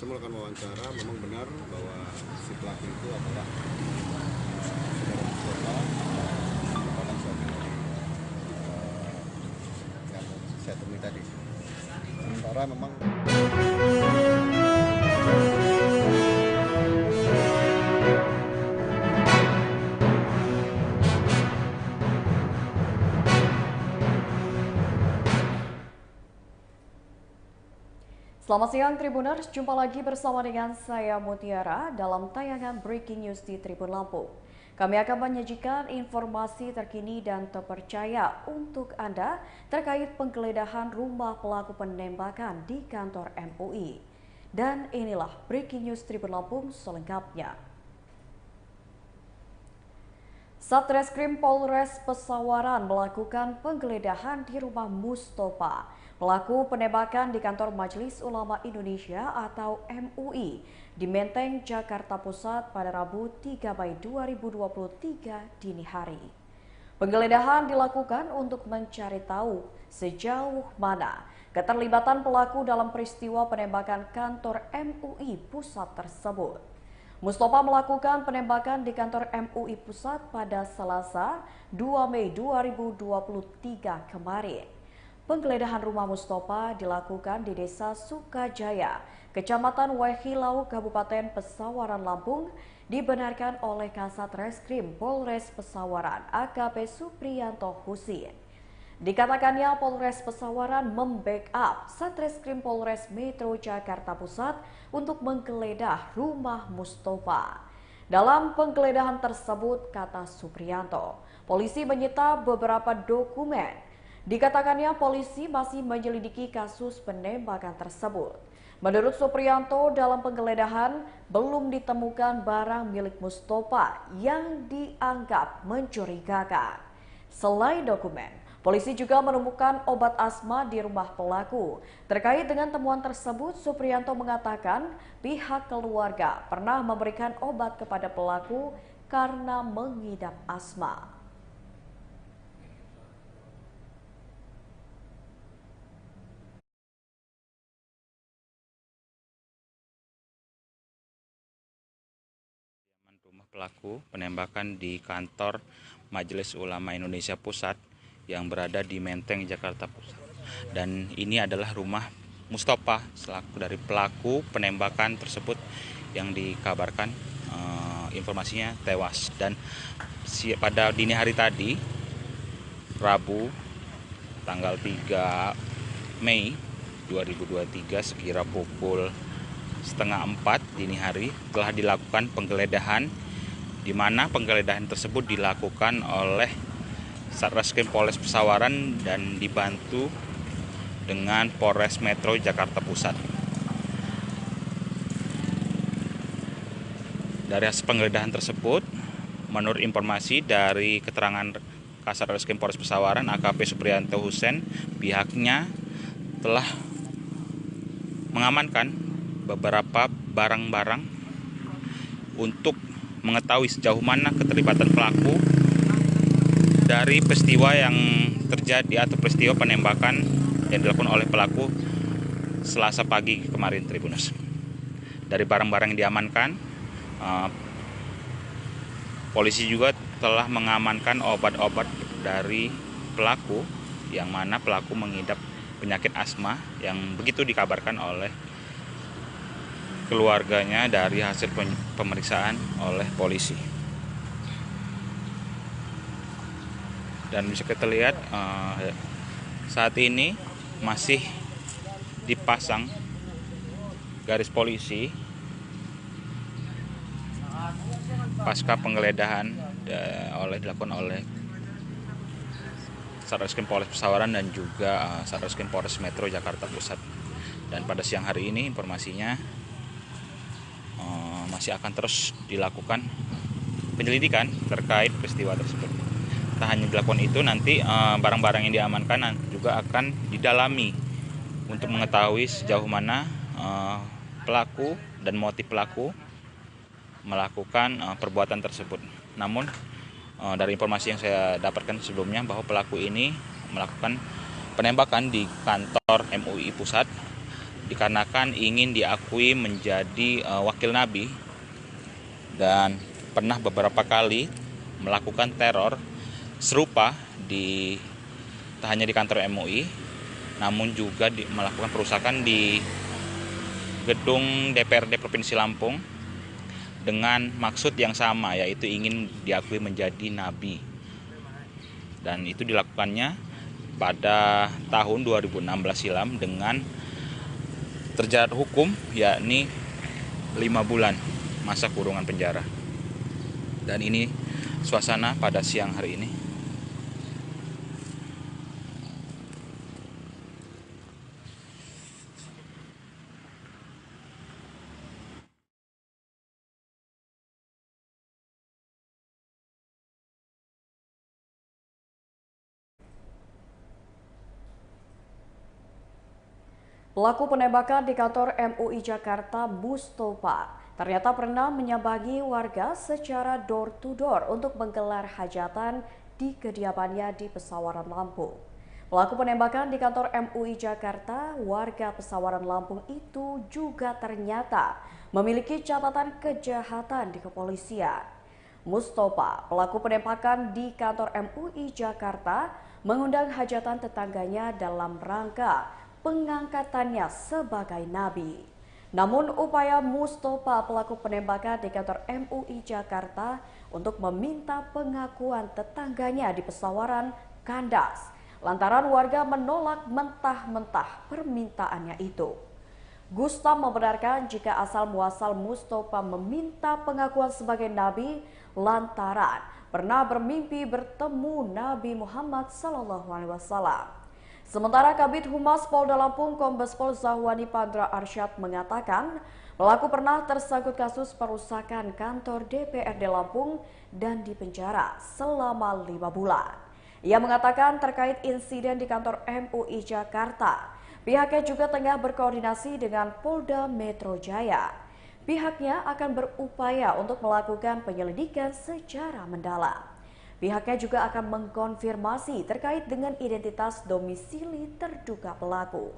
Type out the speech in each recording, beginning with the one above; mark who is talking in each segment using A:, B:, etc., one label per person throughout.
A: Saya melakukan wawancara, memang benar bahwa si pelaku itu adalah saudara Mustafa, merupakan suami dari yang saya temui tadi. Sementara memang
B: Selamat siang Tribuners, jumpa lagi bersama dengan saya Mutiara dalam tayangan Breaking News di Tribun Lampung. Kami akan menyajikan informasi terkini dan terpercaya untuk Anda terkait penggeledahan rumah pelaku penembakan di kantor MUI. Dan inilah Breaking News Tribun Lampung selengkapnya. Satreskrim Polres Pesawaran melakukan penggeledahan di rumah Mustofa, pelaku penembakan di kantor Majelis Ulama Indonesia atau MUI di Menteng, Jakarta Pusat pada Rabu 3 Mei 2023 dini hari. Penggeledahan dilakukan untuk mencari tahu sejauh mana keterlibatan pelaku dalam peristiwa penembakan kantor MUI Pusat tersebut. Mustofa melakukan penembakan di kantor MUI Pusat pada Selasa 2 Mei 2023 kemarin. Penggeledahan rumah Mustofa dilakukan di Desa Sukajaya, Kecamatan Wehilau, Kabupaten Pesawaran, Lampung, dibenarkan oleh Kasat Reskrim Polres Pesawaran AKP Supriyanto Husin. Dikatakannya Polres Pesawaran membackup Satreskrim Polres Metro Jakarta Pusat untuk menggeledah rumah Mustofa. Dalam penggeledahan tersebut, kata Supriyanto, polisi menyita beberapa dokumen. Dikatakannya polisi masih menyelidiki kasus penembakan tersebut. Menurut Supriyanto, dalam penggeledahan belum ditemukan barang milik Mustofa yang dianggap mencurigakan. Selain dokumen, polisi juga menemukan obat asma di rumah pelaku. Terkait dengan temuan tersebut, Supriyanto mengatakan pihak keluarga pernah memberikan obat kepada pelaku karena mengidap asma.
C: Rumah pelaku penembakan di kantor Majelis Ulama Indonesia Pusat yang berada di Menteng, Jakarta Pusat. Dan ini adalah rumah Mustofa selaku dari pelaku penembakan tersebut yang dikabarkan informasinya tewas. Dan pada dini hari tadi, Rabu tanggal 3 Mei 2023 sekira pukul setengah 4 dini hari telah dilakukan penggeledahan, di mana penggeledahan tersebut dilakukan oleh Satreskrim Polres Pesawaran dan dibantu dengan Polres Metro Jakarta Pusat. Dari hasil penggeledahan tersebut, menurut informasi dari keterangan Kasat Reskrim Polres Pesawaran AKP Supriyanto Husin, pihaknya telah mengamankan beberapa barang-barang untuk mengetahui sejauh mana keterlibatan pelaku dari peristiwa yang terjadi atau peristiwa penembakan yang dilakukan oleh pelaku Selasa pagi kemarin, Tribuners. Dari barang-barang yang diamankan, polisi juga telah mengamankan obat-obat dari pelaku, yang mana pelaku mengidap penyakit asma yang begitu dikabarkan oleh keluarganya dari hasil pemeriksaan oleh polisi. Dan bisa kita lihat saat ini masih dipasang garis polisi pasca penggeledahan dilakukan oleh Satreskrim Polres Pesawaran dan juga Satreskrim Polres Metro Jakarta Pusat. Dan pada siang hari ini informasinya masih akan terus dilakukan penyelidikan terkait peristiwa tersebut. Tak hanya dilakukan itu, nanti barang-barang yang diamankan juga akan didalami untuk mengetahui sejauh mana pelaku dan motif pelaku melakukan perbuatan tersebut. Namun dari informasi yang saya dapatkan sebelumnya bahwa pelaku ini melakukan penembakan di kantor MUI Pusat dikarenakan ingin diakui menjadi wakil Nabi dan pernah beberapa kali melakukan teror serupa tak hanya di kantor MUI, namun juga melakukan perusakan di gedung DPRD Provinsi Lampung dengan maksud yang sama, yaitu ingin diakui menjadi nabi. Dan itu dilakukannya pada tahun 2016 silam dengan terjerat hukum, yakni 5 bulan masa kurungan penjara. Dan ini suasana pada siang hari ini.
B: Pelaku penembakan di kantor MUI Jakarta, Mustopa, ternyata pernah menyambangi warga secara door-to-door untuk menggelar hajatan di kediamannya di Pesawaran, Lampung. Pelaku penembakan di kantor MUI Jakarta, warga Pesawaran, Lampung itu juga ternyata memiliki catatan kejahatan di kepolisian. Mustopa, pelaku penembakan di kantor MUI Jakarta, mengundang hajatan tetangganya dalam rangka pengangkatannya sebagai nabi. Namun upaya Mustopa, pelaku penembakan di kantor MUI Jakarta, untuk meminta pengakuan tetangganya di Pesawaran kandas lantaran warga menolak mentah-mentah permintaannya itu. Gustam membenarkan jika asal muasal Mustopa meminta pengakuan sebagai nabi lantaran pernah bermimpi bertemu Nabi Muhammad SAW. Sementara Kabid Humas Polda Lampung Kombes Pol Zahwani Pandra Arsyad mengatakan pelaku pernah tersangkut kasus perusakan kantor DPRD Lampung dan dipenjara selama 5 bulan. Ia mengatakan terkait insiden di kantor MUI Jakarta, pihaknya juga tengah berkoordinasi dengan Polda Metro Jaya. Pihaknya akan berupaya untuk melakukan penyelidikan secara mendalam. Pihaknya juga akan mengkonfirmasi terkait dengan identitas domisili terduga pelaku.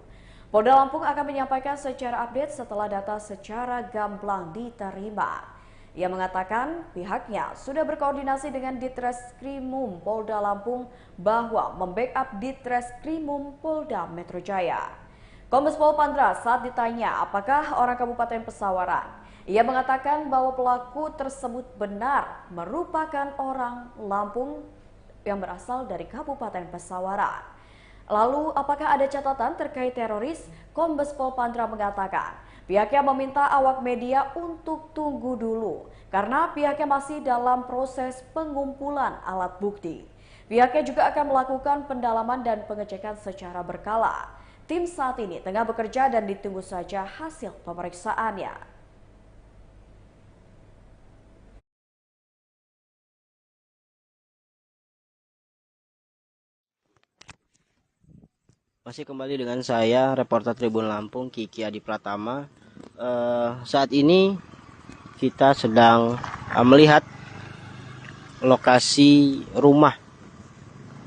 B: Polda Lampung akan menyampaikan secara update setelah data secara gamblang diterima. Ia mengatakan pihaknya sudah berkoordinasi dengan Ditreskrimum Polda Lampung bahwa membackup Ditreskrimum Polda Metro Jaya. Kombes Pol Pandra saat ditanya apakah orang Kabupaten Pesawaran, ia mengatakan bahwa pelaku tersebut benar merupakan orang Lampung yang berasal dari Kabupaten Pesawaran. Lalu apakah ada catatan terkait teroris? Kombes Pol Pandra mengatakan pihaknya meminta awak media untuk tunggu dulu karena pihaknya masih dalam proses pengumpulan alat bukti. Pihaknya juga akan melakukan pendalaman dan pengecekan secara berkala. Tim saat ini tengah bekerja dan ditunggu saja hasil pemeriksaannya.
D: Masih kembali dengan saya, reporter Tribun Lampung, Kiki Adi Pratama. Saat ini kita sedang melihat lokasi rumah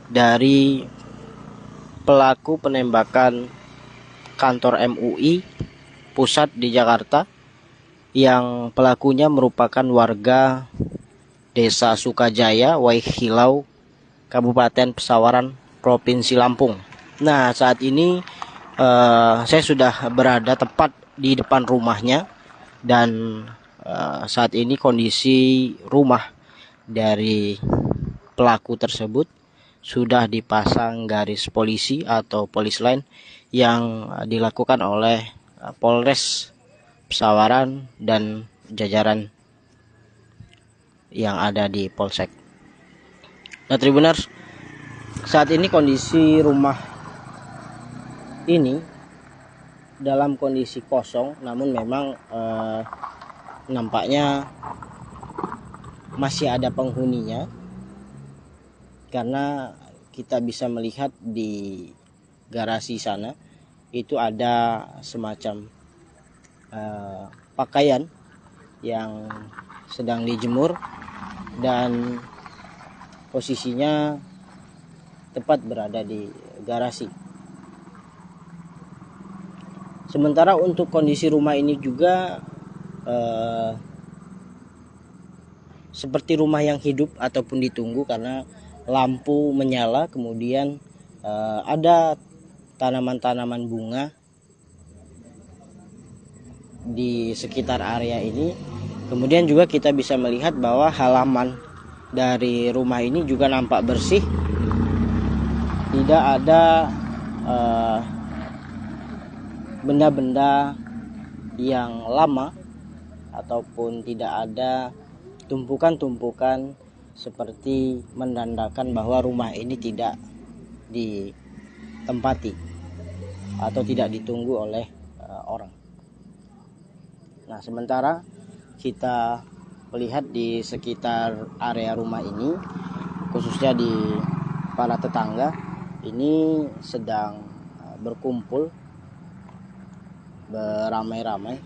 D: dari pelaku penembakan kantor MUI pusat di Jakarta, yang pelakunya merupakan warga Desa Sukajaya, Waihilau, Kabupaten Pesawaran, Provinsi Lampung. Nah, saat ini saya sudah berada tepat di depan rumahnya, dan saat ini kondisi rumah dari pelaku tersebut sudah dipasang garis polisi atau polis line yang dilakukan oleh Polres Pesawaran dan jajaran yang ada di Polsek. Nah, Tribuners, saat ini kondisi rumah ini dalam kondisi kosong, namun memang nampaknya masih ada penghuninya, karena kita bisa melihat di garasi sana itu ada semacam pakaian yang sedang dijemur dan posisinya tepat berada di garasi. Sementara untuk kondisi rumah ini juga seperti rumah yang hidup ataupun ditunggu, karena lampu menyala, kemudian ada tanaman-tanaman bunga di sekitar area ini. Kemudian juga kita bisa melihat bahwa halaman dari rumah ini juga nampak bersih, tidak ada benda-benda yang lama ataupun tidak ada tumpukan-tumpukan seperti menandakan bahwa rumah ini tidak ditempati atau tidak ditunggu oleh orang. Nah, sementara kita melihat di sekitar area rumah ini, khususnya di para tetangga, ini sedang berkumpul beramai-ramai.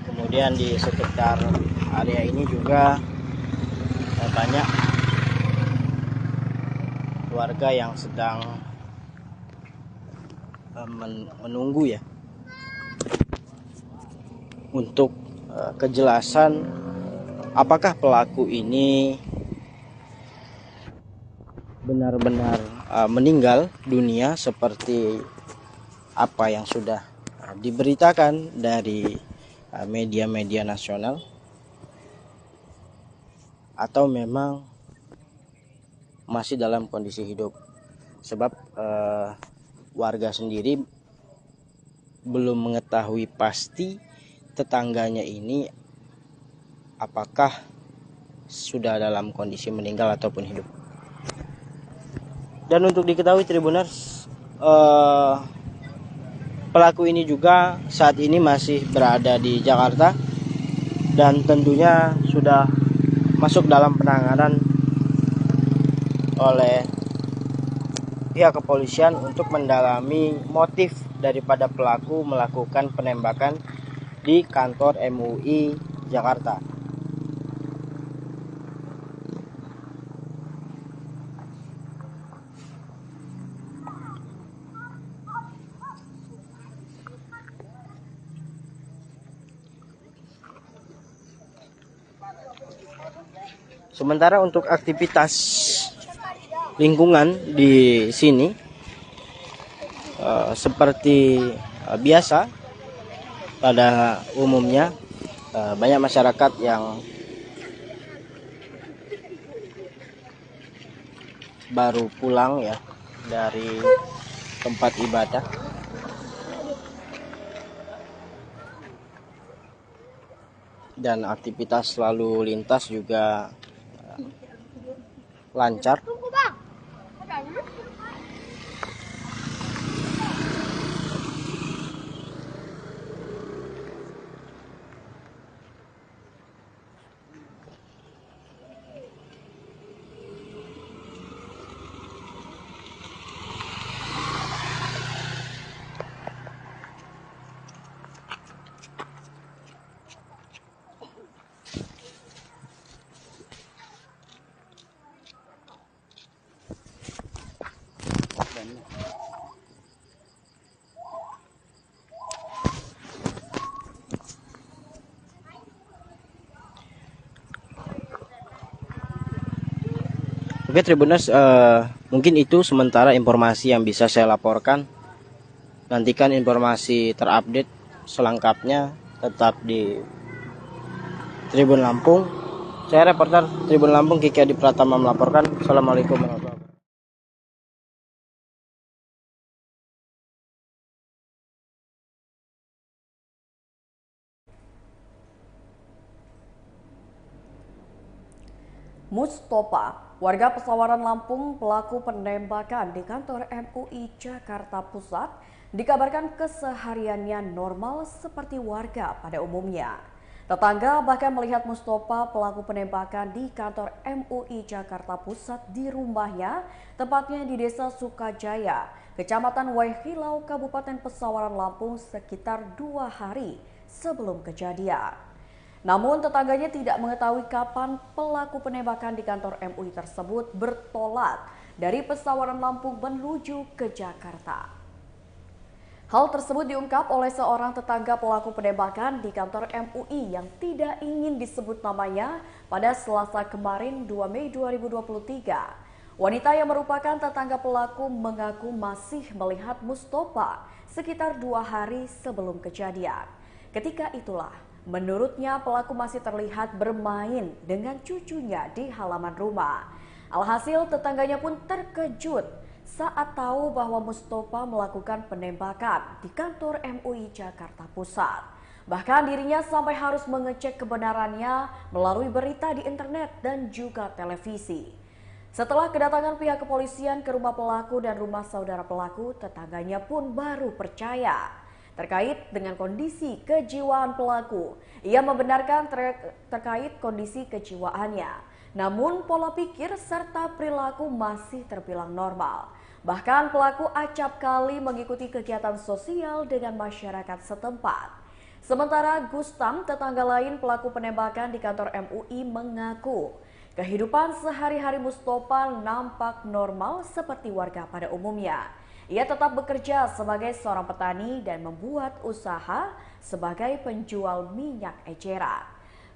D: Kemudian di sekitar area ini juga banyak warga yang sedang menunggu ya untuk kejelasan apakah pelaku ini benar-benar meninggal dunia seperti apa yang sudah diberitakan dari media-media nasional, atau memang masih dalam kondisi hidup. Sebab warga sendiri belum mengetahui pasti tetangganya ini apakah sudah dalam kondisi meninggal ataupun hidup. Dan untuk diketahui Tribuners, pelaku ini juga saat ini masih berada di Jakarta dan tentunya sudah masuk dalam penanganan oleh pihak kepolisian untuk mendalami motif daripada pelaku melakukan penembakan di kantor MUI Jakarta. Sementara untuk aktivitas lingkungan di sini seperti biasa pada umumnya, banyak masyarakat yang baru pulang ya dari tempat ibadah. Dan aktivitas lalu lintas juga lancar. Oke Tribuners, mungkin itu sementara informasi yang bisa saya laporkan. Nantikan informasi terupdate selengkapnya tetap di Tribun Lampung. Saya reporter Tribun Lampung Kiki Adi Pratama melaporkan. Assalamualaikum warahmatullahi wabarakatuh.
B: Mustopa, warga Pesawaran Lampung, pelaku penembakan di kantor MUI Jakarta Pusat, dikabarkan kesehariannya normal seperti warga pada umumnya. Tetangga bahkan melihat Mustopa, pelaku penembakan di kantor MUI Jakarta Pusat di rumahnya, tepatnya di Desa Sukajaya, Kecamatan Waihilau, Kabupaten Pesawaran Lampung sekitar 2 hari sebelum kejadian. Namun tetangganya tidak mengetahui kapan pelaku penembakan di kantor MUI tersebut bertolak dari Pesawaran Lampung menuju ke Jakarta. Hal tersebut diungkap oleh seorang tetangga pelaku penembakan di kantor MUI yang tidak ingin disebut namanya pada Selasa kemarin 2 Mei 2023. Wanita yang merupakan tetangga pelaku mengaku masih melihat Mustopa sekitar 2 hari sebelum kejadian. Ketika itulah, menurutnya pelaku masih terlihat bermain dengan cucunya di halaman rumah. Alhasil tetangganya pun terkejut saat tahu bahwa Mustopa melakukan penembakan di kantor MUI Jakarta Pusat. Bahkan dirinya sampai harus mengecek kebenarannya melalui berita di internet dan juga televisi. Setelah kedatangan pihak kepolisian ke rumah pelaku dan rumah saudara pelaku, tetangganya pun baru percaya. Terkait dengan kondisi kejiwaan pelaku, ia membenarkan terkait kondisi kejiwaannya. Namun pola pikir serta perilaku masih terbilang normal. Bahkan pelaku acap kali mengikuti kegiatan sosial dengan masyarakat setempat. Sementara Gustam, tetangga lain pelaku penembakan di kantor MUI mengaku kehidupan sehari-hari Mustopa nampak normal seperti warga pada umumnya. Ia tetap bekerja sebagai seorang petani dan membuat usaha sebagai penjual minyak eceran.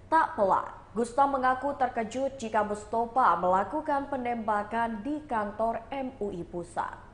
B: Tak pelak, Gustam mengaku terkejut jika Mustopa melakukan penembakan di kantor MUI Pusat.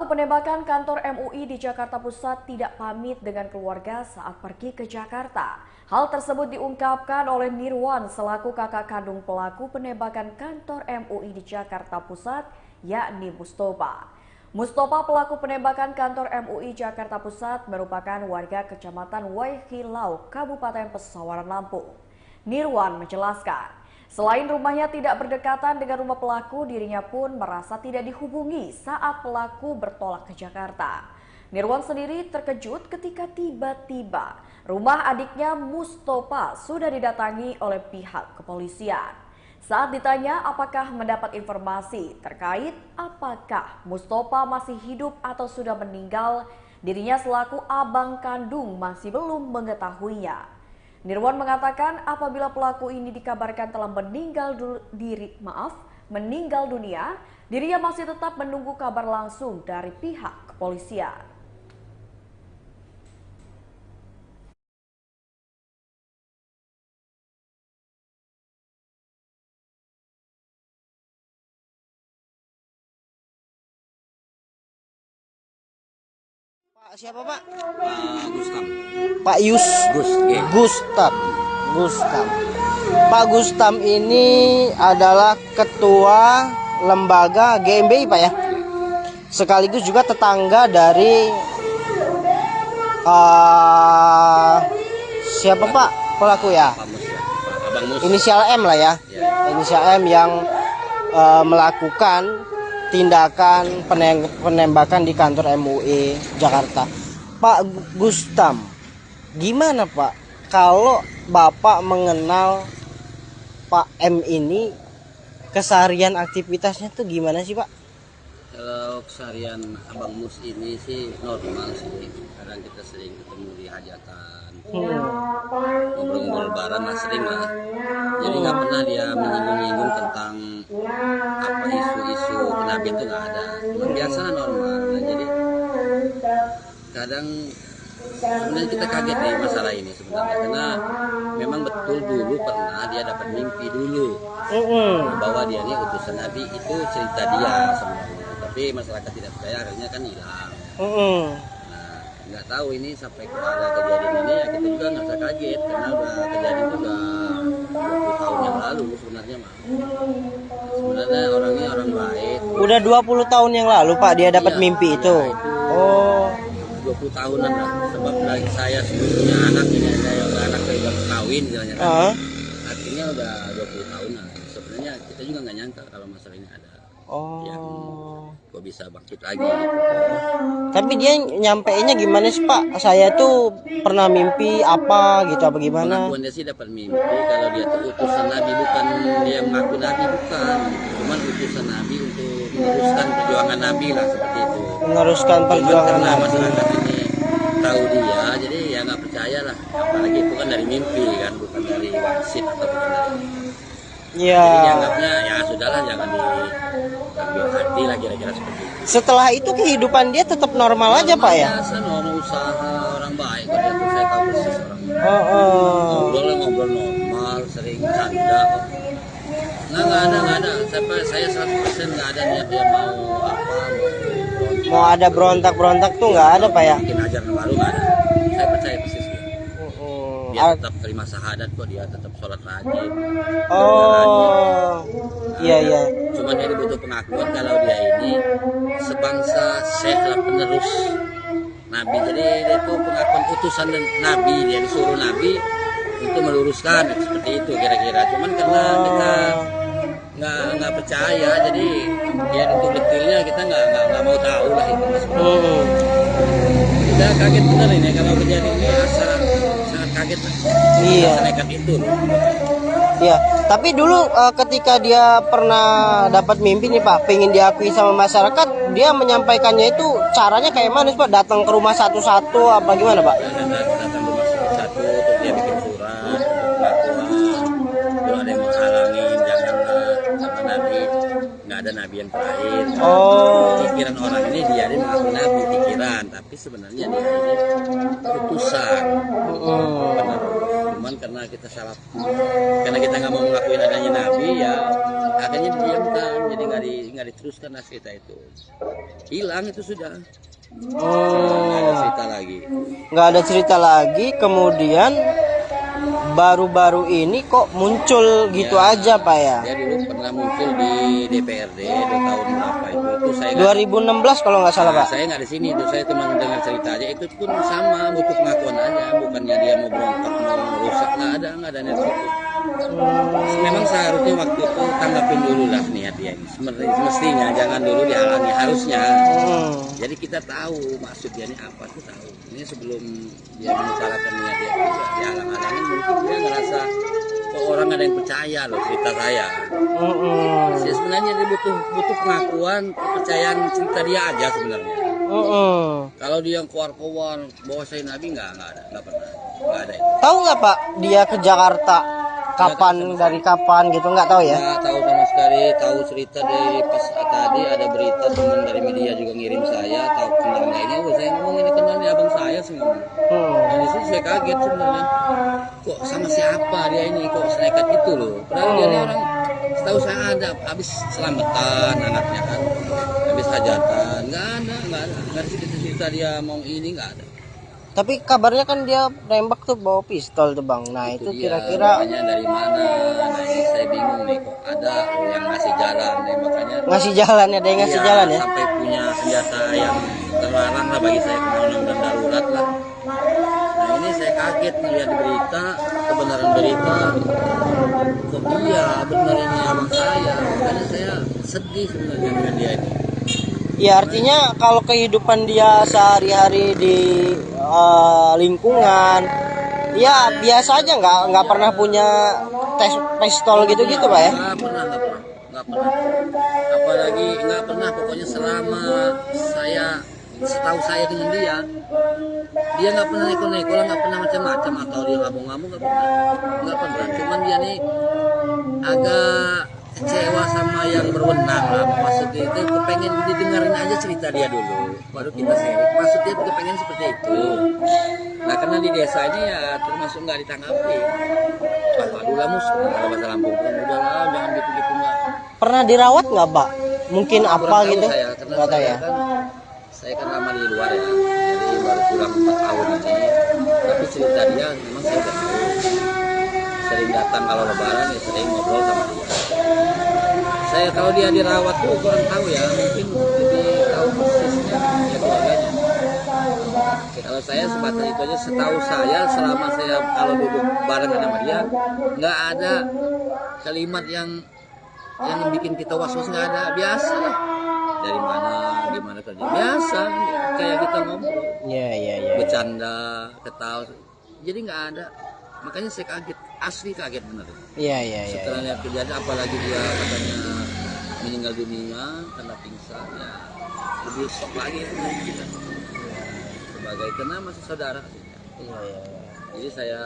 B: Penembakan kantor MUI di Jakarta Pusat tidak pamit dengan keluarga saat pergi ke Jakarta. Hal tersebut diungkapkan oleh Nirwan selaku kakak kandung pelaku penembakan kantor MUI di Jakarta Pusat, yakni Mustopa. Mustopa pelaku penembakan kantor MUI Jakarta Pusat merupakan warga Kecamatan Waihilau, Kabupaten Pesawaran Lampung. Nirwan menjelaskan, selain rumahnya tidak berdekatan dengan rumah pelaku, dirinya pun merasa tidak dihubungi saat pelaku bertolak ke Jakarta. Nirwan sendiri terkejut ketika tiba-tiba rumah adiknya Mustopa sudah didatangi oleh pihak kepolisian. Saat ditanya apakah mendapat informasi terkait apakah Mustopa masih hidup atau sudah meninggal, dirinya selaku abang kandung masih belum mengetahuinya. Nirwan mengatakan apabila pelaku ini dikabarkan telah meninggal dunia, dirinya masih tetap menunggu kabar langsung dari pihak kepolisian.
D: Pak siapa Pak?
A: Gustam.
D: Pak Yus. Gustam. Pak Gustam ini adalah ketua lembaga GMBI Pak ya. Sekaligus juga tetangga dari siapa Pak pelaku ya?
A: Abang Mus.
D: Inisial M lah ya. Inisial M yang melakukan tindakan penembakan di kantor MUI Jakarta. Pak Gustam, gimana Pak kalau Bapak mengenal Pak M ini, keseharian aktivitasnya tuh gimana sih Pak?
E: Kalau keseharian Abang Mus ini sih normal sih. Kadang kita sering ketemu di hajatan, ngobrol-ngobrol lebaran lah, sering lah. Jadi nggak pernah dia menyinggung-nyinggung tentang apa isu-isu kenabian itu nggak ada. Cuma biasa normal. Nah, jadi kadang sebenarnya kita kaget nih masalah ini sebenarnya, karena memang betul dulu pernah dia dapat mimpi dulu bahwa dia ini utusan Nabi, itu cerita dia sebenarnya. Tapi masyarakat tidak percaya, akhirnya kan hilang. Nah, nggak tahu ini sampai ada kejadian ini ya, kita juga nggak usah kaget karena udah kejadian itu udah 20 tahun yang lalu sebenarnya mah. Sebenarnya orangnya orang baik.
D: Udah 20 tahun yang lalu Pak dia dapat mimpi itu.
E: Oh. 20 tahunan lah, sebab dari saya sebelumnya anak ini saya anak saya udah kawin jalannya kan. Artinya udah 20 tahunan. Sebenarnya kita juga nggak nyangka kalau masalah ini ada. Yang kok bisa bangkit lagi gitu.
D: Tapi dia nyampeinnya gimana sih Pak? Saya tuh pernah mimpi apa gitu apa gimana?
E: Pengakuan dia sih dapat mimpi kalau dia tuh utusan Nabi, bukan dia mengaku Nabi, bukan. Cuman utusan Nabi untuk meneruskan perjuangan Nabi lah, seperti itu.
D: meneruskan
E: Cuman
D: perjuangan
E: karena
D: Nabi.
E: masyarakat ini tahu dia, jadi ya nggak percaya lah. Apalagi itu kan dari mimpi kan, bukan dari wangsit atau bukan dari.
D: Iya.
E: Jadi dianggapnya ya sudahlah, jangan diambil hati lah, kira-kira seperti itu.
D: Setelah itu kehidupan dia tetap normal aja Pak ya?
E: Biasa, orang usaha, orang baik kok dia tuh, saya tahu persis orangnya.
D: Oh.
E: Ngobrol normal, sering canda kok. Nggak ada. Saya 100% nggak ada niat dia mau apa.
D: Mau ada berontak tuh nggak ada Pak ya?
E: Bikin ajaran baru nggak ada. Saya percaya persis dia. Dia tetap terima syahadat kok, dia tetap sholat rajin.
D: Oh. Iya.
E: Cuman dia butuh pengakuan kalau dia ini sebangsa syekh lah, penerus Nabi. Jadi dia itu pengakuan utusan Nabi, dia disuruh Nabi untuk meluruskan seperti itu kira-kira. Cuman karena kita nggak percaya, jadi ya untuk detailnya kita nggak mau tahu lah itu. Kita kaget bener ini kalau kejadian ini, sangat kaget.
D: Iya.
E: Nekat itu loh.
D: Iya, tapi dulu ketika dia pernah dapat mimpi nih Pak, pengen diakui sama masyarakat, dia menyampaikannya itu caranya kayak mana sih Pak? Datang ke rumah satu-satu apa gimana Pak?
E: Datang rumah satu-satu, terus dia bikin surat pengakuan. Kalau ada yang menghalangin, janganlah, sama Nabi, nggak ada Nabi yang terakhir.
D: Oh.
E: Pikiran orang ini dia mengaku Nabi, pikiran, tapi sebenarnya dia ini utusan. Benar. Cuman karena kita salah, karena kita nggak mau mengakuin adanya Nabi, ya akhirnya didiamkan, jadi nggak diteruskan lah cerita itu, hilang itu sudah. Nggak ada cerita lagi.
D: Nggak ada cerita lagi, kemudian baru-baru ini kok muncul gitu
E: Ya,
D: aja Pak ya?
E: Dia dulu pernah muncul di DPRD 2 tahun berapa itu saya
D: 2016 kalau nggak salah Pak?
E: Saya nggak di sini, itu saya cuma dengar cerita aja. Itu pun sama, butuh pengakuan aja, bukannya dia mau berontak, mau rusak, nggak ada niat itu. Memang seharusnya waktu itu tanggapin dulu lah niat dia ini. Semestinya jangan dulu dihalangi, harusnya. Jadi kita tahu maksud dia ini apa tuh tahu. Ini sebelum dia mencalakan niat dia dihalang-halangin, mungkin dia ngerasa kok orang ada yang percaya loh cerita saya. Sebenarnya dia butuh pengakuan, kepercayaan cerita dia aja sebenarnya. Kalau dia yang keluar bawa saya Nabi nggak pernah, nggak ada itu.
D: Tahu nggak Pak dia ke Jakarta kapan, dari kapan gitu, nggak tahu ya?
E: Nggak tahu sama sekali. Tahu cerita dari pas tadi ada berita teman dari media juga ngirim saya, tahu kenal nggak ini. Saya ngomong ini kenal ini abang saya sih ngomong. Dan di situ saya kaget sebenarnya. Kok sama siapa dia ini, kok senekat itu loh. Padahal dia ini orang, setahu saya ada habis selamatan anaknya kan, habis hajatan, nggak ada cerita dia mau ini, nggak ada.
D: Tapi kabarnya kan dia nembak tuh bawa pistol tuh Bang. Nah itu kira-kira
E: makanya dari mana? Nah ini saya bingung nih, kok ada yang ngasih jalan nih, makanya
D: ngasih jalan, ada yang ngasih jalan ya?
E: Sampai punya senjata yang terlarang lah bagi saya, undang-undang darurat lah. Nah ini saya kaget melihat di berita, kebenaran berita, kok iya benar ini abang saya. Makanya saya sedih sebenarnya dengan dia ini.
D: Ya artinya kalau kehidupan dia sehari-hari di lingkungan, ya biasa aja, nggak pernah punya pistol gitu-gitu Pak ya?
E: Nggak pernah. Apalagi nggak pernah, pokoknya selama setahu saya dengan dia nggak pernah neko-neko, nggak pernah macam-macam, atau dia ngabung-ngabung, nggak pernah. Cuman dia nih agak kecewa sama yang berwenang lah, maksudnya itu kepengen didengarin aja cerita dia dulu, baru kita sharing. Maksudnya itu kepengen seperti itu. Nah karena di desa ini ya termasuk nggak ditanggapi. Aduh mus, kalau bahasa Lampung pun udahlah, jangan gitu-gitu nggak.
D: Pernah dirawat nggak Pak? Mungkin
E: Kurang
D: apa
E: tahu
D: gitu?
E: Saya, karena
D: Nggak tahu ya?
E: Saya kan lama di luar ya, jadi baru pulang 4 tahun ini. Tapi cerita dia memang saya udah tahu. Sering datang kalau lebaran ya, sering ngobrol sama dia. Saya kalau dia dirawat tuh kurang tahu ya, mungkin lebih tahu persisnya ya keluarganya. Kalau saya sebatas itu aja, setahu saya selama saya kalau duduk bareng sama dia, nggak ada kalimat yang bikin kita was-was, nggak ada. Biasa lah, dari mana gimana kerja biasa, kayak kita ngobrol, bercanda, ketawa, jadi nggak ada. Makanya saya kaget, asli kaget bener. Setelah lihat kejadian, apalagi dia katanya meninggal dunia karena pingsan ya. lebih shock lagi kita sebagai karena masih saudara.
D: Iya, iya, iya.
E: Jadi saya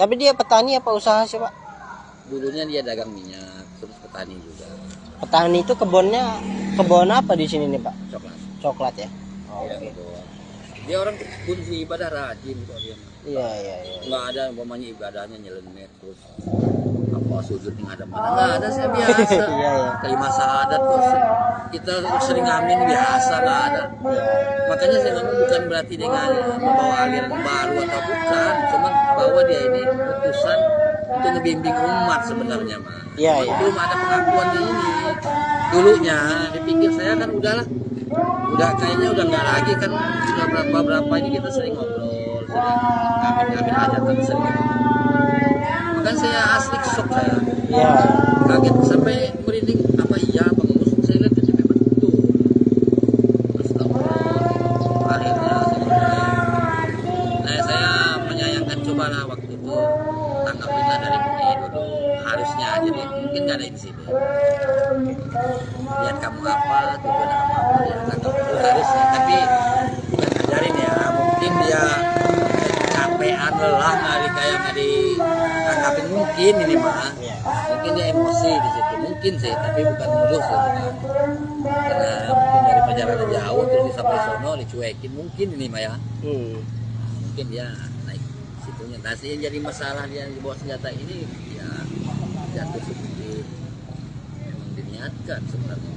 D: Tapi dia petani apa usaha sih, Pak?
E: dulunya dia dagang minyak, terus petani juga,
D: Petani itu kebun apa di sini nih, Pak?
E: coklat.
D: Coklat ya.
E: Iya,
D: Oke.
E: betul. Dia orang kunci ibadah rajin kok dia.
D: Iya, iya, iya.
E: Nggak ada umpamanya ibadahnya nyeleneh terus apa sujud yang ada mana nggak ada, saya biasa.
D: Iya, iya.
E: Kelima syahadat terus kita sering amin biasa, nggak ada.
D: Iya.
E: Makanya saya ngomong bukan berarti dengan membawa aliran baru atau bukan, cuman bahwa dia ini utusan untuk ngebimbing umat sebenarnya mah.
D: Iya,
E: Cuma
D: iya.
E: belum ada pengakuannya ini. Dulunya dipikir saya kan udahlah, udah kayaknya udah nggak lagi kan, sudah berapa ini kita sering ngobrol, sering ngamen hajatan sering. Makanya saya asli shock saya,
D: Iya.
E: kaget sampai merinding, apa iya Bang Mus, saya lihat itu memang betul. Astagfirullah. Akhirnya saya menyayangkan, cobalah waktu itu tanggapinlah dari dulu, harusnya aja deh, mungkin nggak ada insiden, lihat kamu apa tujuan apa ya tanggap itu harusnya, tapi bukan ngajarin ya, mungkin dia capean lelah nggak ditanggapin mungkin ini mah,
D: Iya.
E: mungkin dia emosi di situ mungkin sih, tapi bukan nuduh sih, bukan. Karena mungkin dari perjalanan jauh terus sampai sono dicuekin mungkin ini mah ya. Mungkin dia naik situnya. Nah, yang jadi masalah dia yang dibawa senjata ini ya jatuh seperti memang diniatkan sebenarnya.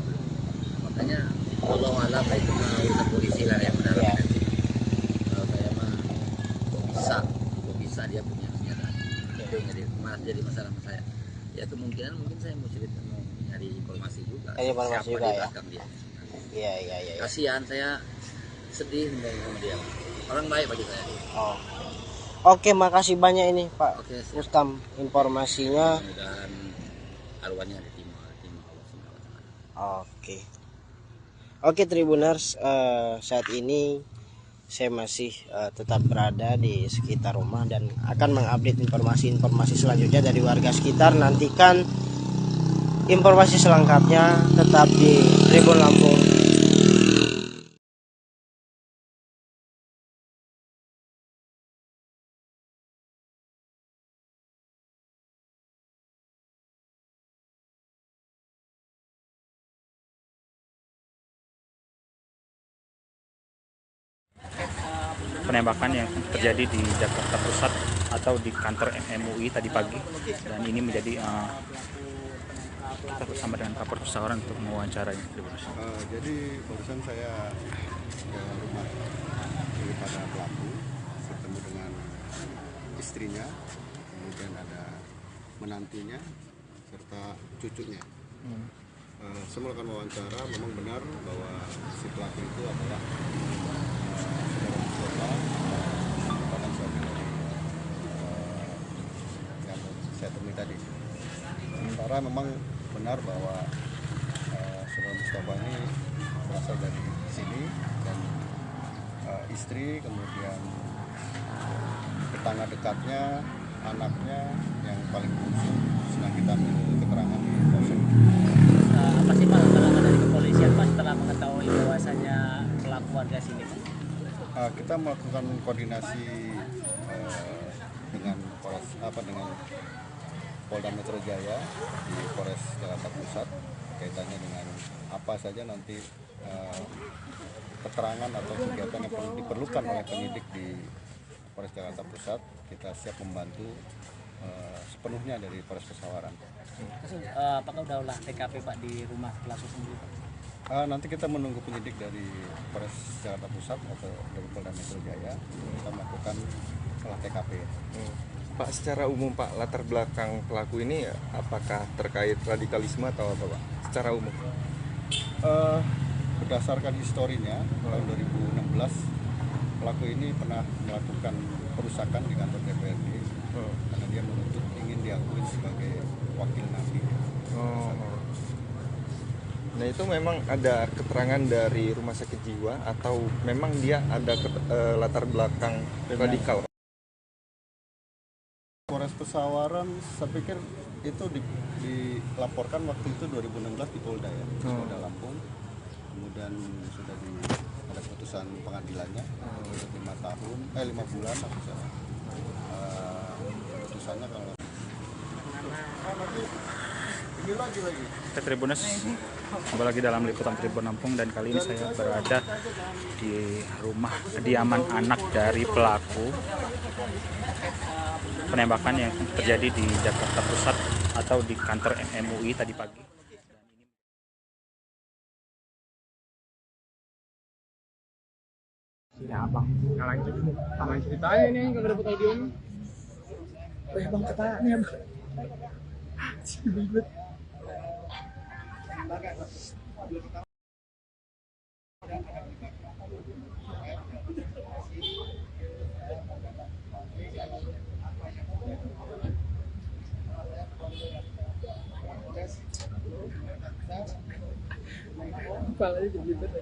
E: Makanya Allah alam itu mah urusan polisi lah yang mendalam.
D: Ya.
E: Kalau saya mah kok bisa dia punya senjata. Itu yang jadi masalah sama saya. Ya kemungkinan mungkin saya mau cerita, mau nyari informasi juga.
D: Nyari informasi
E: Siapa
D: juga
E: di
D: ya.
E: belakang dia.
D: Iya, iya, iya.
E: Kasihan, saya sedih sama dia. Orang baik bagi saya.
D: Oh. Oke, makasih banyak ini Pak
E: Oke, siap.
D: Rustam informasinya.
E: Mudah-mudahan arwahnya diterima Allah SWT.
D: Oke. Oke Tribuners, saat ini saya masih tetap berada di sekitar rumah dan akan mengupdate informasi-informasi selanjutnya dari warga sekitar. Nantikan informasi selengkapnya tetap di Tribun Lampung.
C: Penembakan yang terjadi di Jakarta Pusat atau di kantor MUI tadi pagi, dan ini menjadi kita bersama dengan Kapolres Pesawaran untuk mewawancaranya.
A: Jadi barusan saya ke rumah daripada pelaku, bertemu dengan istrinya, kemudian ada menantinya serta cucunya. Saya melakukan wawancara, memang benar bahwa si pelaku itu adalah saudara Mustafa, merupakan suami dari yang saya temui tadi. Sementara memang benar bahwa saudara Mustafa ini berasal dari sini, dan istri, kemudian tetangga dekatnya, anaknya yang paling bungsu sedang kita minta keterangan di polsek.
F: Apa sih Pak langkah dari kepolisian Pak setelah mengetahui bahwasanya pelaku warga sini Pak?
A: Kita melakukan koordinasi dengan dengan Polda Metro Jaya di Polres Jakarta Pusat kaitannya dengan apa saja nanti keterangan atau kegiatan yang diperlukan oleh penyidik di Polres Jakarta Pusat. Kita siap membantu sepenuhnya dari Polres Pesawaran.
F: Apakah udah olah TKP Pak di rumah pelaku sendiri Pak?
A: Nanti kita menunggu penyidik dari Polres Jakarta Pusat atau dari Polda Metro Jaya. Kita melakukan olah TKP.
G: Pak, secara umum Pak, latar belakang pelaku ini apakah terkait radikalisme atau apa Pak? Secara umum?
A: Berdasarkan historinya, tahun 2016 pelaku ini pernah melakukan perusakan di kantor DPRD karena dia menuntut ingin diakui sebagai wakil nabi.
G: Nah itu memang ada keterangan dari rumah sakit jiwa atau memang dia ada latar belakang radikal?
A: Polres Pesawaran, saya pikir itu dilaporkan waktu itu 2016 di Polda ya, Polda Lampung. kemudian sudah ada putusan pengadilannya untuk 5 bulan maksud saya. Putusannya kalau
H: Oke, Tribuners, kembali lagi dalam liputan Tribun Lampung, dan kali ini saya berada di rumah kediaman anak dari pelaku penembakan yang terjadi di Jakarta Pusat atau di kantor MUI tadi pagi.
I: Ya bang, kalian ceritanya nih nggak dapat audionya. Bang katanya bang. Ribet. Kepalanya jadi ribet.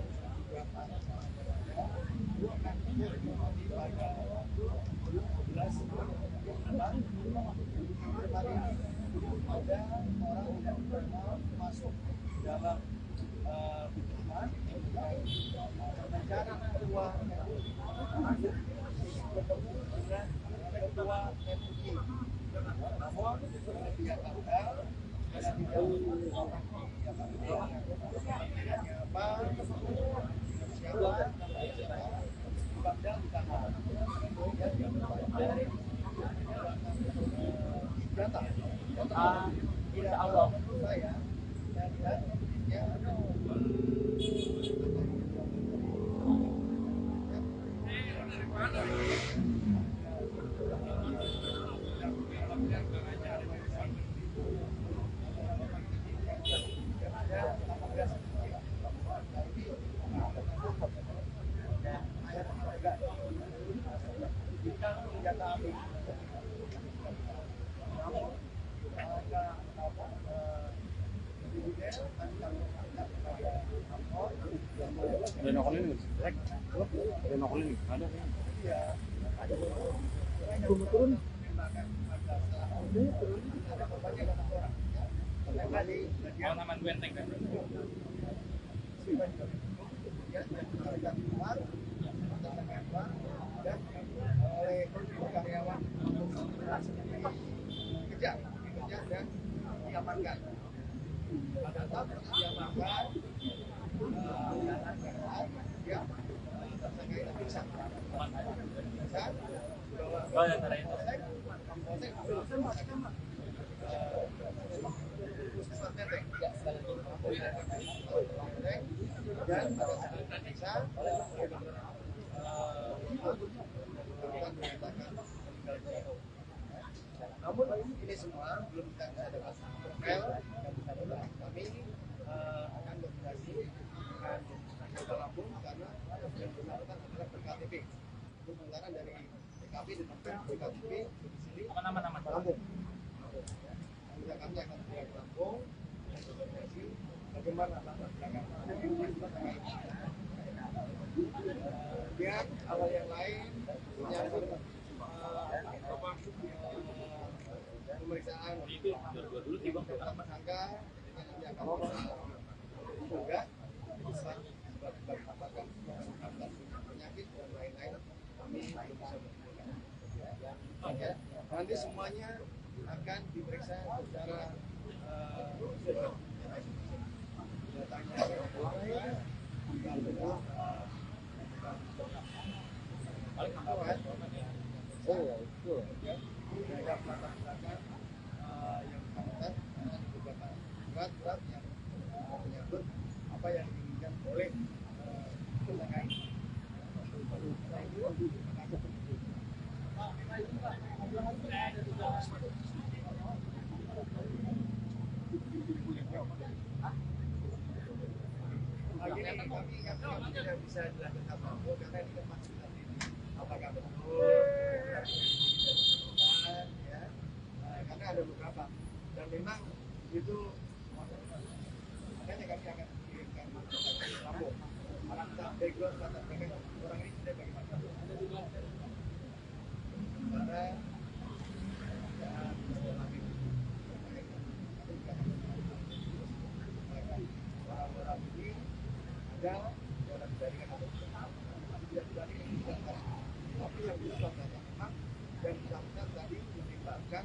I: Namun ini semua belum kita ada novel yang kami akan koordinasi dengan Kota Lampung karena yang bersangkutan adalah PKTP. Itu sementara dari PKP dan PKTP di sini nama-nama Lampung. Kemudian kami akan ke Lampung dan koordinasi bagaimana latar belakang lihat awal yang lain yang pemeriksaan tersangka dengan yang akan juga apakah penyakit dan lain-lain kami belum bisa memberikan. Nanti semuanya akan diperiksa secara datanya berat yang menyangkut apa yang diinginkan oleh tersangka ini. Kami tidak bisa dilakukan apa-apa karena ini kan masih nanti apakah betul ya, karena ada beberapa dan memang itu makanya kami akan kirimkan Lampung karena kita background latar belakang orang ini sudah bagaimana karena orang-orang ini ada melakukan tadi menembakkan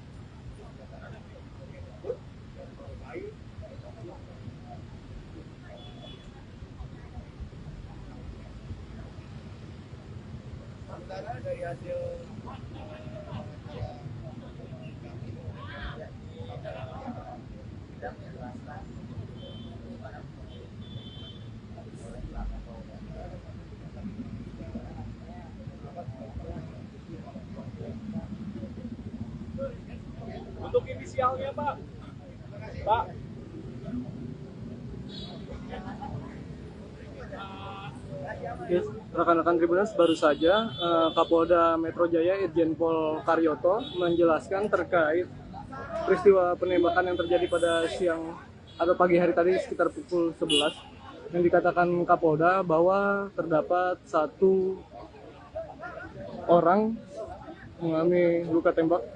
I: senjata api tersebut dan terkait sementara dari hasil
J: Untuk inisialnya, Pak. Pak.
K: Yes, rekan-rekan Tribuners, baru saja Kapolda Metro Jaya Irjen Pol Karyoto menjelaskan terkait peristiwa penembakan yang terjadi pada siang atau pagi hari tadi sekitar pukul 11, yang dikatakan Kapolda bahwa terdapat satu orang mengalami luka tembak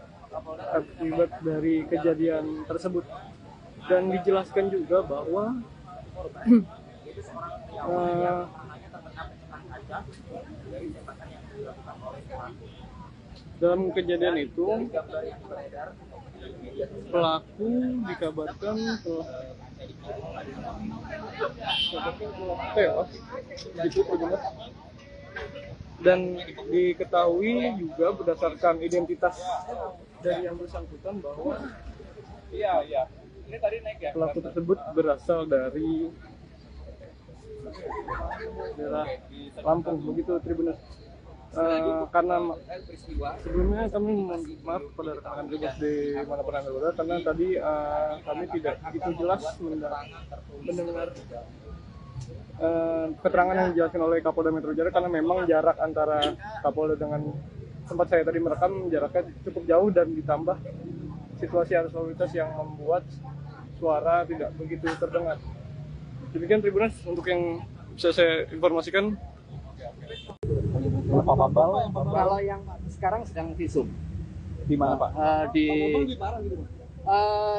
K: akibat dari kejadian tersebut, dan dijelaskan juga bahwa dalam kejadian itu pelaku dikabarkan telah tewas gitu, dan diketahui juga berdasarkan identitas dari yang bersangkutan bahwa
J: Ini tadi naik ya.
K: pelaku tersebut berasal dari daerah Lampung, begitu Tribuners. Karena sebelumnya kami mohon maaf kepada rekan-rekan Tribuners di manapun Anda berada, karena tadi kami tidak begitu jelas mendengar keterangan yang dijelaskan oleh Kapolda Metro Jaya, karena memang jarak antara Kapolda dengan tempat saya tadi merekam jaraknya cukup jauh, dan ditambah situasi arus lalu lintas yang membuat suara tidak begitu terdengar. Demikian Tribuners untuk yang bisa saya informasikan.
J: Pak Bambal,
L: Kalau yang sekarang sedang visum.
J: di mana Pak?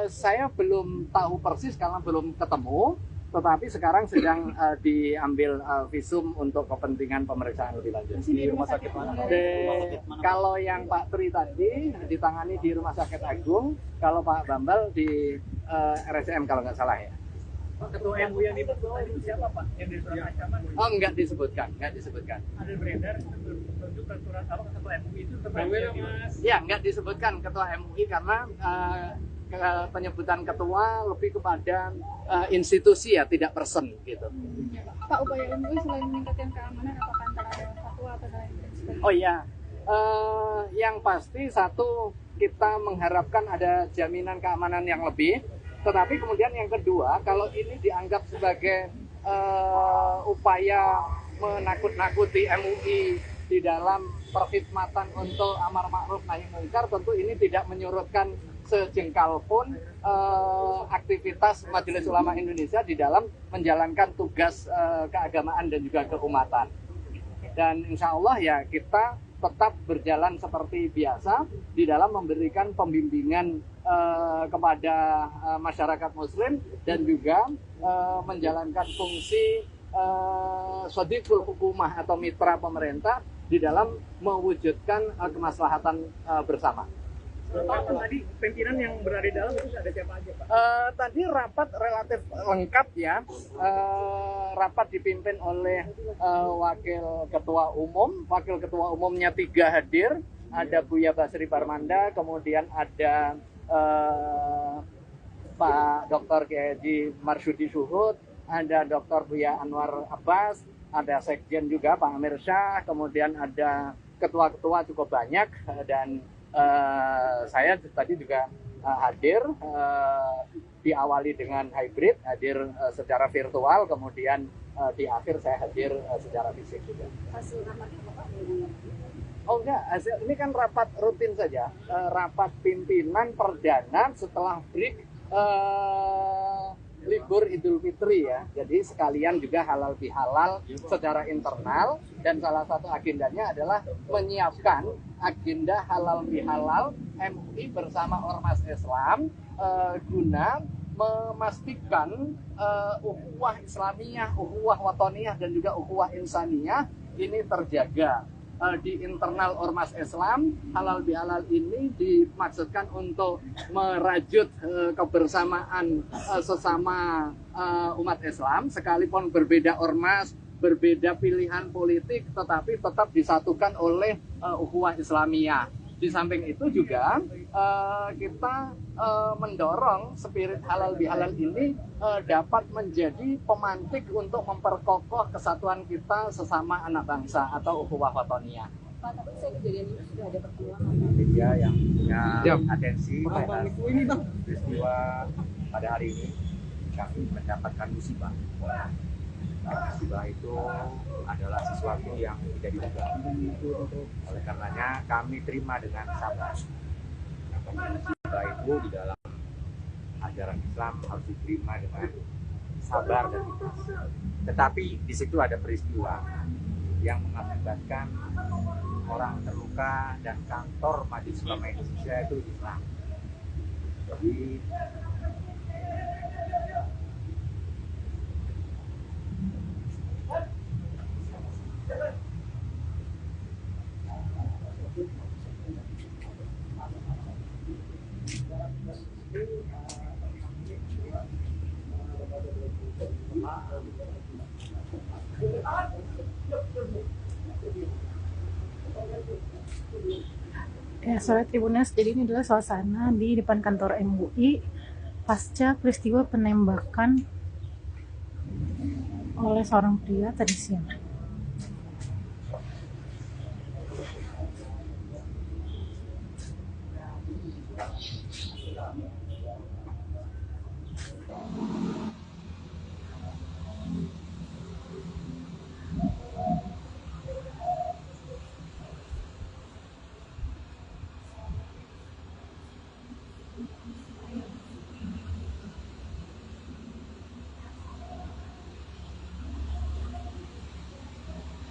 L: Saya belum tahu persis karena belum ketemu, tetapi sekarang sedang diambil visum untuk kepentingan pemeriksaan lebih lanjut.
J: Di rumah sakit mana?
L: Kalau yang Pak Tri tadi ditangani di Rumah Sakit Agung, kalau Pak Bambal di RSCM kalau nggak salah ya.
F: Ketua MUI yang dibawa itu siapa Pak? Yang di surat ancaman?
L: Oh, nggak disebutkan.
F: Ada beredar menunjukkan surat apa ketua MUI itu
L: Ya, nggak disebutkan ketua MUI karena penyebutan ketua lebih kepada institusi ya, tidak person gitu.
M: Pak, upaya MUI selain meningkatkan keamanan, apakah antara fatwa atau lain sebagainya?
L: Oh iya, yang pasti satu, kita mengharapkan ada jaminan keamanan yang lebih. Tetapi kemudian yang kedua, kalau ini dianggap sebagai upaya menakut-nakuti MUI di dalam perkhidmatan untuk amar ma'ruf nahi mungkar, tentu ini tidak menyurutkan sejengkal pun aktivitas Majelis Ulama Indonesia di dalam menjalankan tugas keagamaan dan juga keumatan. Dan insya Allah ya kita tetap berjalan seperti biasa di dalam memberikan pembimbingan kepada masyarakat Muslim dan juga menjalankan fungsi shadiqul hukumah atau mitra pemerintah di dalam mewujudkan kemaslahatan bersama.
F: Pak, tadi pimpinan yang berada di dalam itu ada siapa aja Pak?
L: Tadi rapat relatif lengkap ya. Rapat dipimpin oleh wakil ketua umum. Wakil ketua umumnya 3 hadir. Ada Buya Basri Barmanda, kemudian ada Pak Dr. Kiai Haji Marsudi Suhud, ada Dr. Buya Anwar Abbas, ada Sekjen juga Pak Amir Syah, kemudian ada ketua-ketua cukup banyak, dan saya tadi juga hadir, diawali dengan hybrid, hadir secara virtual, kemudian di akhir saya hadir secara fisik juga.
M: Hasil rapatnya apa Pak?
L: Oh enggak, hasil ini kan rapat rutin saja, rapat pimpinan perdana setelah break libur Idul Fitri ya. Jadi sekalian juga halal bihalal secara internal, dan salah satu agendanya adalah menyiapkan agenda halal bihalal MUI bersama Ormas Islam guna memastikan ukhuwah Islamiyah, ukhuwah watoniyah dan juga ukhuwah insaniyah ini terjaga. di internal ormas Islam. Halal bihalal ini dimaksudkan untuk merajut kebersamaan sesama umat Islam, sekalipun berbeda ormas, berbeda pilihan politik, tetapi tetap disatukan oleh ukhuwah Islamiyah. Di samping itu juga kita mendorong spirit halal bihalal ini dapat menjadi pemantik untuk memperkokoh kesatuan kita sesama anak bangsa atau ukhuwah watoniyah.
M: Pak, tapi saya kejadian ini sudah ada pertemuan
N: media yang punya atensi terhadap peristiwa pada hari ini. Kami mendapatkan musibah. Musibah itu adalah sesuatu yang tidak diduga. Oleh karenanya kami terima dengan sabar. Musibah itu di dalam ajaran Islam harus diterima dengan sabar dan ikhlas. Tetapi di situ ada peristiwa yang mengakibatkan orang terluka dan kantor Majelis Ulama Indonesia itu diserang. Jadi
M: Ya, sore Tribuners, jadi ini adalah suasana di depan kantor MUI pasca peristiwa penembakan oleh seorang pria tadi siang.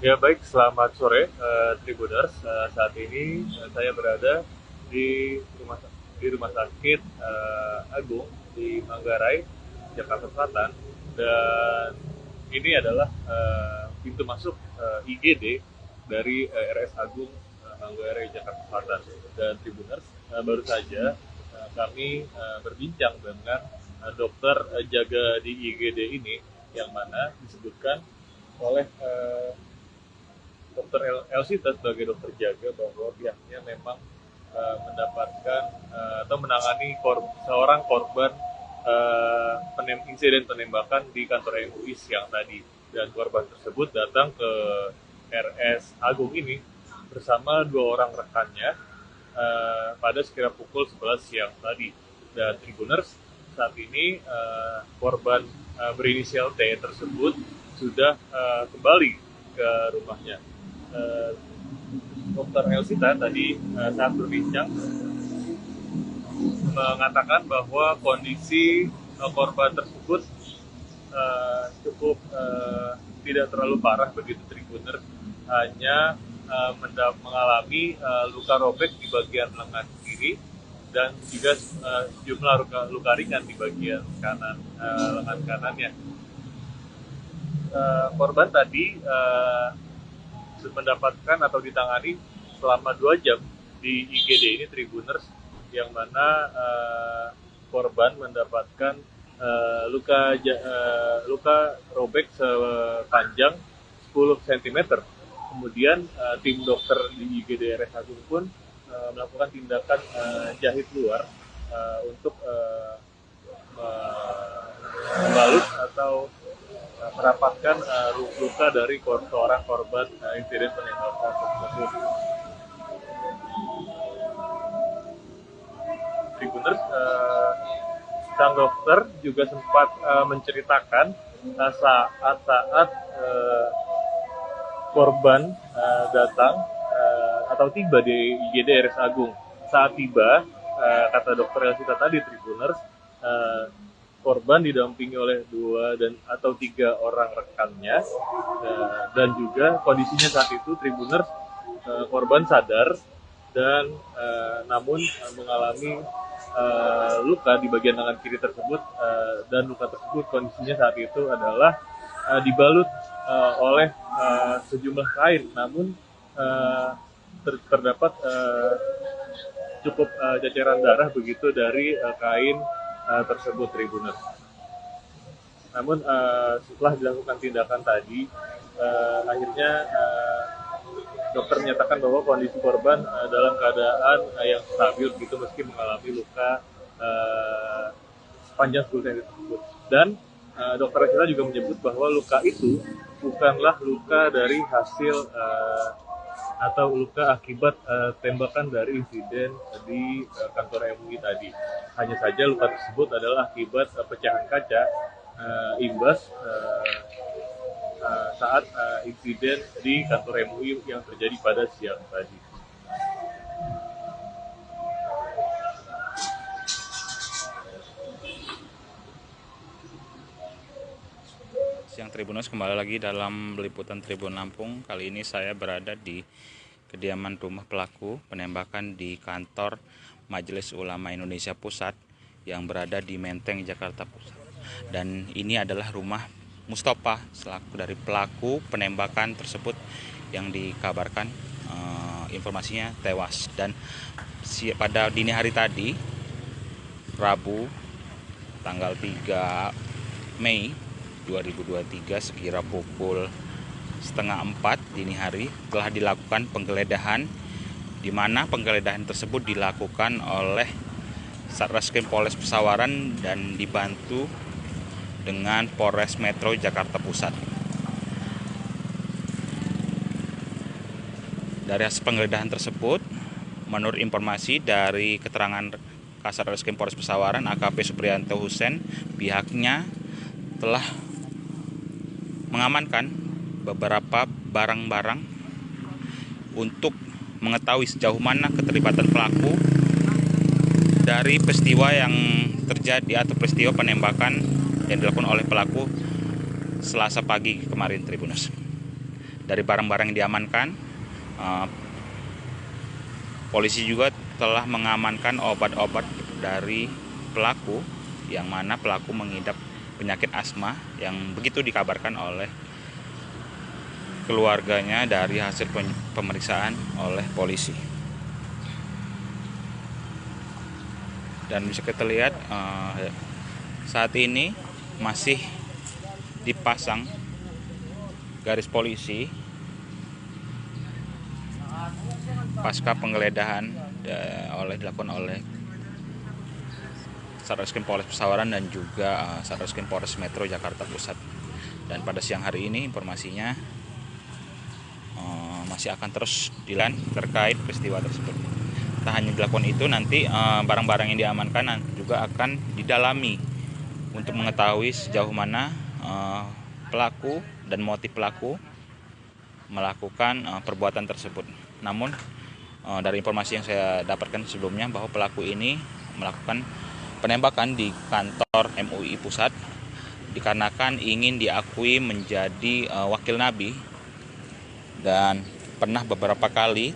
O: Ya baik, selamat sore Tribuners. Saat ini saya berada di rumah sakit Agung di Manggarai, Jakarta Selatan, dan ini adalah pintu masuk IGD dari RS Agung Manggarai, Jakarta Selatan. Dan Tribuners, baru saja kami berbincang dengan dokter jaga di IGD ini, yang mana disebutkan oleh Dokter Elsita sebagai dokter jaga bahwa pihaknya memang mendapatkan atau menangani seorang korban insiden penembakan di kantor MUI siang tadi, dan korban tersebut datang ke RS Agung ini bersama 2 orang rekannya pada sekira pukul 11 siang tadi. Dan Tribuners, saat ini korban berinisial T tersebut sudah kembali ke rumahnya. Dokter Elsita tadi saat berbincang mengatakan bahwa kondisi korban tersebut cukup tidak terlalu parah begitu Tribuners, hanya mengalami luka robek di bagian lengan kiri dan juga sejumlah luka ringan di bagian kanan lengan kanannya. Korban tadi mendapatkan atau ditangani selama 2 jam di IGD ini Tribuners, yang mana korban mendapatkan luka robek sepanjang 10 cm. Kemudian tim dokter di IGD RS Agung pun melakukan tindakan jahit luar untuk membalut atau merapatkan luka dari seorang korban insiden penembakan tersebut. Tribuners, sang dokter juga sempat menceritakan saat korban datang atau tiba di IGD RS Agung. Saat tiba, kata dokter Elsita tadi Tribuners, korban didampingi oleh 2 atau 3 orang rekannya, dan juga kondisinya saat itu Tribuners, korban sadar dan namun mengalami luka di bagian tangan kiri tersebut, dan luka tersebut kondisinya saat itu adalah dibalut oleh sejumlah kain, namun terdapat cukup ceceran darah begitu dari kain tersebut, Tribuners. Namun setelah dilakukan tindakan tadi, akhirnya dokter menyatakan bahwa kondisi korban dalam keadaan yang stabil gitu meski mengalami luka sepanjang 10 cm tersebut. Dan dokter Sheila juga menyebut bahwa luka itu bukanlah luka dari hasil atau luka akibat tembakan dari insiden di kantor MUI tadi. Hanya saja luka tersebut adalah akibat pecahan kaca imbas saat insiden di kantor MUI yang terjadi pada siang tadi.
C: Siang Tribuners, kembali lagi dalam liputan Tribun Lampung. Kali ini saya berada di kediaman rumah pelaku penembakan di kantor Majelis Ulama Indonesia Pusat yang berada di Menteng, Jakarta Pusat. Dan ini adalah rumah Mustopa selaku dari pelaku penembakan tersebut yang dikabarkan informasinya tewas. Dan pada dini hari tadi, Rabu tanggal 3 Mei 2023 sekira pukul 3:30 dini hari telah dilakukan penggeledahan, di mana penggeledahan tersebut dilakukan oleh Satreskrim Polres Pesawaran dan dibantu dengan Polres Metro Jakarta Pusat. Dari hasil penggeledahan tersebut, menurut informasi dari keterangan Kasat Reskrim Polres Pesawaran AKP Supriyanto Husen, pihaknya telah mengamankan beberapa barang-barang untuk mengetahui sejauh mana keterlibatan pelaku dari peristiwa yang terjadi atau peristiwa penembakan yang dilakukan oleh pelaku Selasa pagi kemarin, Tribuners. Dari barang-barang yang diamankan, polisi juga telah mengamankan obat-obat dari pelaku, yang mana pelaku mengidap penyakit asma yang begitu dikabarkan oleh keluarganya dari hasil pemeriksaan oleh polisi. Dan bisa kita lihat saat ini masih dipasang garis polisi pasca penggeledahan dilakukan oleh Satreskrim Polres Pesawaran dan juga Satreskrim Polres Metro Jakarta Pusat. Dan pada siang hari ini informasinya masih akan terus dilakukan terkait peristiwa tersebut. Tak hanya dilakukan itu, nanti barang-barang yang diamankan juga akan didalami untuk mengetahui sejauh mana pelaku dan motif pelaku melakukan perbuatan tersebut. Namun dari informasi yang saya dapatkan sebelumnya bahwa pelaku ini melakukan penembakan di kantor MUI Pusat dikarenakan ingin diakui menjadi wakil Nabi dan pernah beberapa kali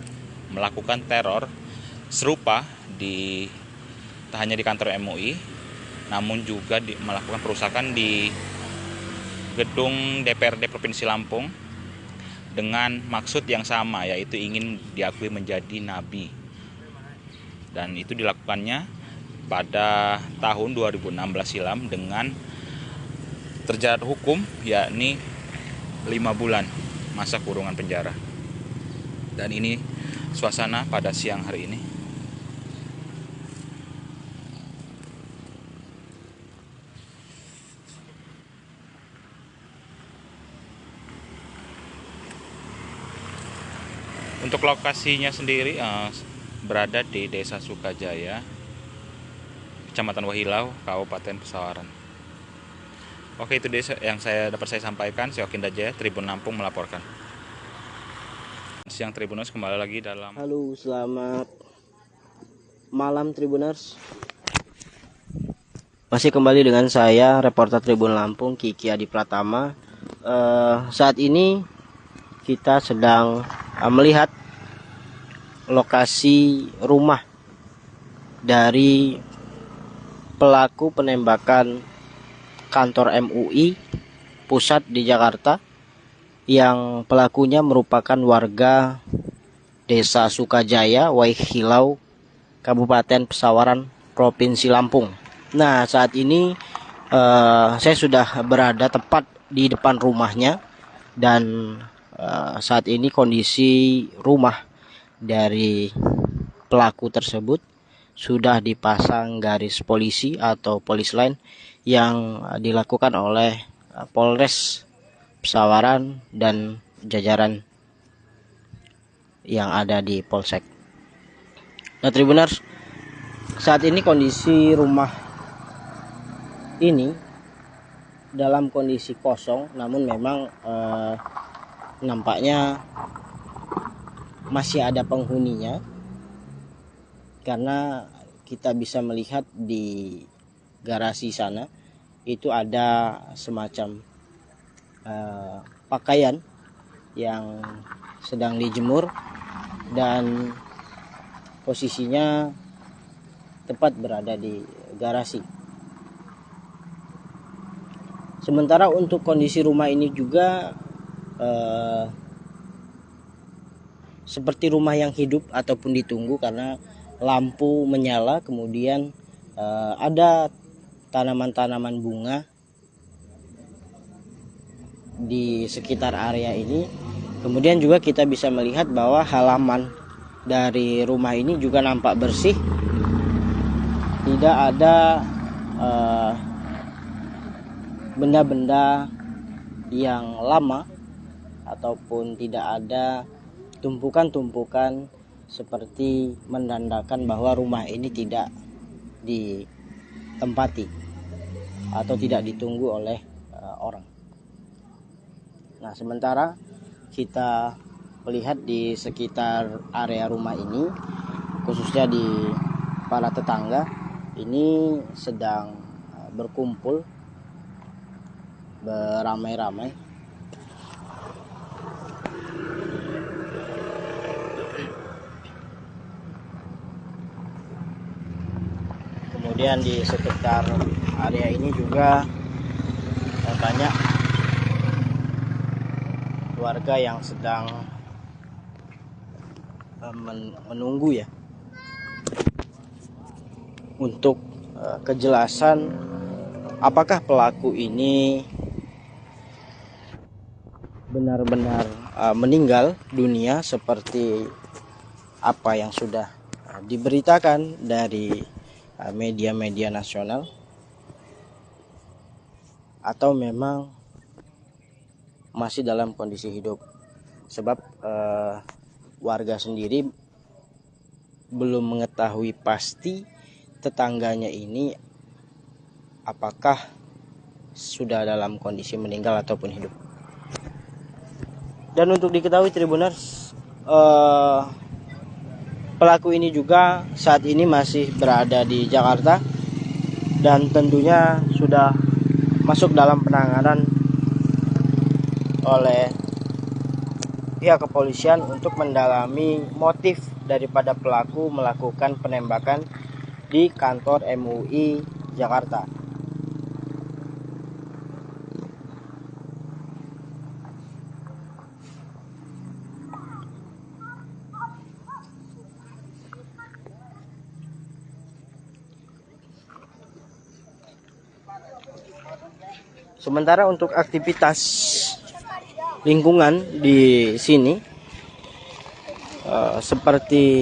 C: melakukan teror serupa tak hanya di kantor MUI, namun juga melakukan perusakan di gedung DPRD Provinsi Lampung dengan maksud yang sama, yaitu ingin diakui menjadi nabi. Dan itu dilakukannya pada tahun 2016 silam dengan terjerat hukum, yakni 5 bulan masa kurungan penjara. Dan ini suasana pada siang hari ini. Untuk lokasinya sendiri berada di Desa Sukajaya, Kecamatan Wahilau, Kabupaten Pesawaran. Oke, itu yang dapat saya sampaikan. Saya Okinda Jaya, Tribun Lampung melaporkan. Siang Tribuners, kembali lagi dalam.
D: Halo, selamat malam Tribuners. Masih kembali dengan saya, reporter Tribun Lampung Kiki Adi Pratama. Saat ini kita sedang melihat lokasi rumah dari pelaku penembakan kantor MUI Pusat di Jakarta, yang pelakunya merupakan warga Desa Sukajaya, Waihilau, Kabupaten Pesawaran, Provinsi Lampung. Nah, saat ini saya sudah berada tepat di depan rumahnya, dan saat ini kondisi rumah dari pelaku tersebut sudah dipasang garis polisi atau polis line yang dilakukan oleh Polres Pesawaran dan jajaran yang ada di Polsek. Nah, Tribuners, saat ini kondisi rumah ini dalam kondisi kosong, namun memang nampaknya masih ada penghuninya, karena kita bisa melihat di garasi sana itu ada semacam pakaian yang sedang dijemur dan posisinya tepat berada di garasi. Sementara untuk kondisi rumah ini juga seperti rumah yang hidup ataupun ditunggu, karena lampu menyala, kemudian ada tanaman-tanaman bunga di sekitar area ini. Kemudian juga kita bisa melihat bahwa halaman dari rumah ini juga nampak bersih, tidak ada benda-benda yang lama ataupun tidak ada tumpukan-tumpukan seperti menandakan bahwa rumah ini tidak ditempati atau tidak ditunggu oleh orang. Nah, sementara kita melihat di sekitar area rumah ini, khususnya di para tetangga, ini sedang berkumpul beramai-ramai. Kemudian di sekitar area ini juga banyak warga yang sedang menunggu ya untuk kejelasan apakah pelaku ini benar-benar meninggal dunia seperti apa yang sudah diberitakan dari media-media nasional, atau memang masih dalam kondisi hidup. Sebab warga sendiri belum mengetahui pasti tetangganya ini apakah sudah dalam kondisi meninggal ataupun hidup. Dan untuk diketahui Tribuners, pelaku ini juga saat ini masih berada di Jakarta dan tentunya sudah masuk dalam penanganan oleh pihak kepolisian untuk mendalami motif daripada pelaku melakukan penembakan di kantor MUI Jakarta. Sementara untuk aktivitas lingkungan di sini seperti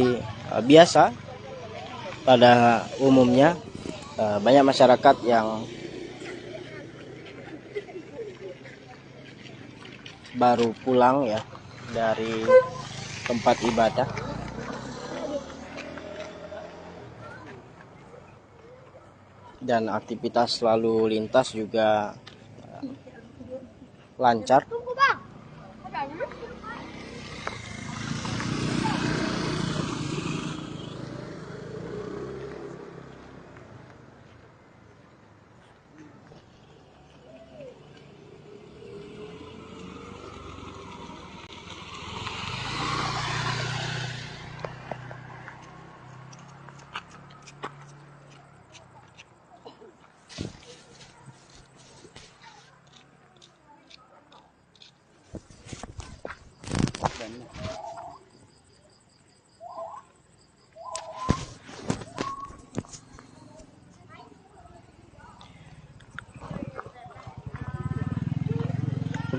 D: biasa pada umumnya, banyak masyarakat yang baru pulang ya dari tempat ibadah. Dan aktivitas lalu lintas juga lancar.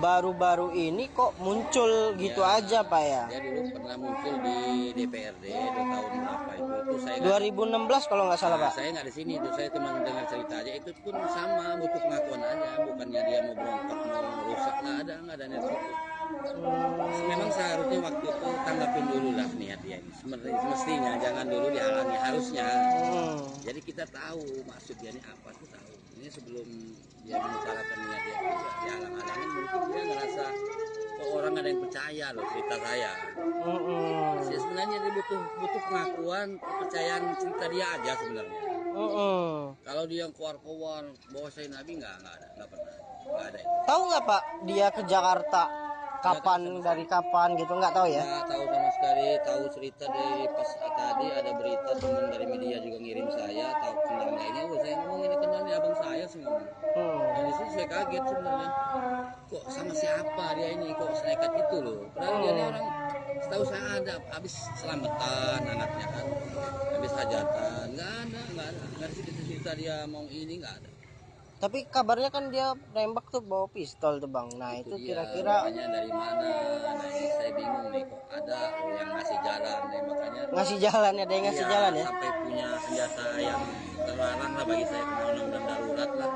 D: baru-baru ini kok muncul gitu aja Pak ya?
E: Dia dulu pernah muncul di DPRD di tahun berapa itu saya
D: 2016 kalau nggak salah Pak.
E: Saya nggak di sini, itu saya cuma dengar cerita aja. Itu pun sama, butuh pengakuan aja, bukannya dia mau berontak mau rusak, nggak ada niat situ. Memang seharusnya waktu itu tanggapin dulu lah niat dia ini. Semestinya jangan dulu dihalangi, harusnya. Jadi kita tahu maksud dia ini apa tuh tahu. Ini sebelum dia mengutarakan niat dia dihalang-halangin, mungkin dia ngerasa kok orang ada yang percaya loh cerita saya. Sebenarnya dia butuh pengakuan, kepercayaan cerita dia aja sebenarnya. Kalau dia yang keluar-keluar bawa saya Nabi nggak pernah, nggak ada.
D: Tahu nggak Pak dia ke Jakarta kapan, dari kapan gitu, nggak tahu ya?
E: Nggak tahu sama sekali. Tahu cerita dari pas tadi ada berita teman dari media juga ngirim saya, tahu kenal lainnya. Saya ngomong ini kenalnya abang saya sih ngomong. Dan di situ saya kaget sebenarnya. Kok sama siapa dia ini, kok senekat itu loh. Padahal dia ini orang, setahu saya ada habis selamatan anaknya kan, habis hajatan, nggak ada cerita dia mau ini, nggak ada.
D: Tapi kabarnya kan dia nembak tuh bawa pistol tuh Bang. Nah itu kira-kira
E: dari mana? Nah ini saya bingung nih, kok ada yang ngasih jalan nih, makanya
D: ngasih jalan, ada yang ngasih jalan ya?
E: Sampai punya senjata yang terlarang lah bagi saya, kena undang-undang darurat lah.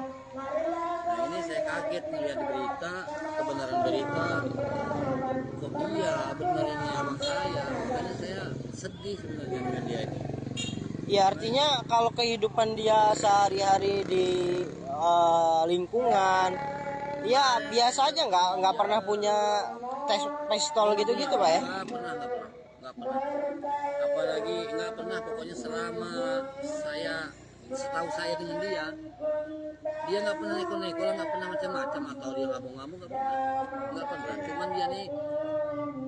E: Nah ini saya kaget melihat di berita, kebenaran berita, kok iya benar ini abang saya. Makanya saya sedih sebenarnya dengan dia ini.
D: Ya artinya kalau kehidupan dia sehari-hari di lingkungan, ya biasa aja, nggak pernah punya pistol gitu-gitu Pak ya?
E: Nggak pernah. Apalagi nggak pernah, pokoknya selama setahu saya dengan dia nggak pernah neko-neko, nggak pernah macam-macam, atau dia ngabung-ngabung nggak pernah. Cuman dia nih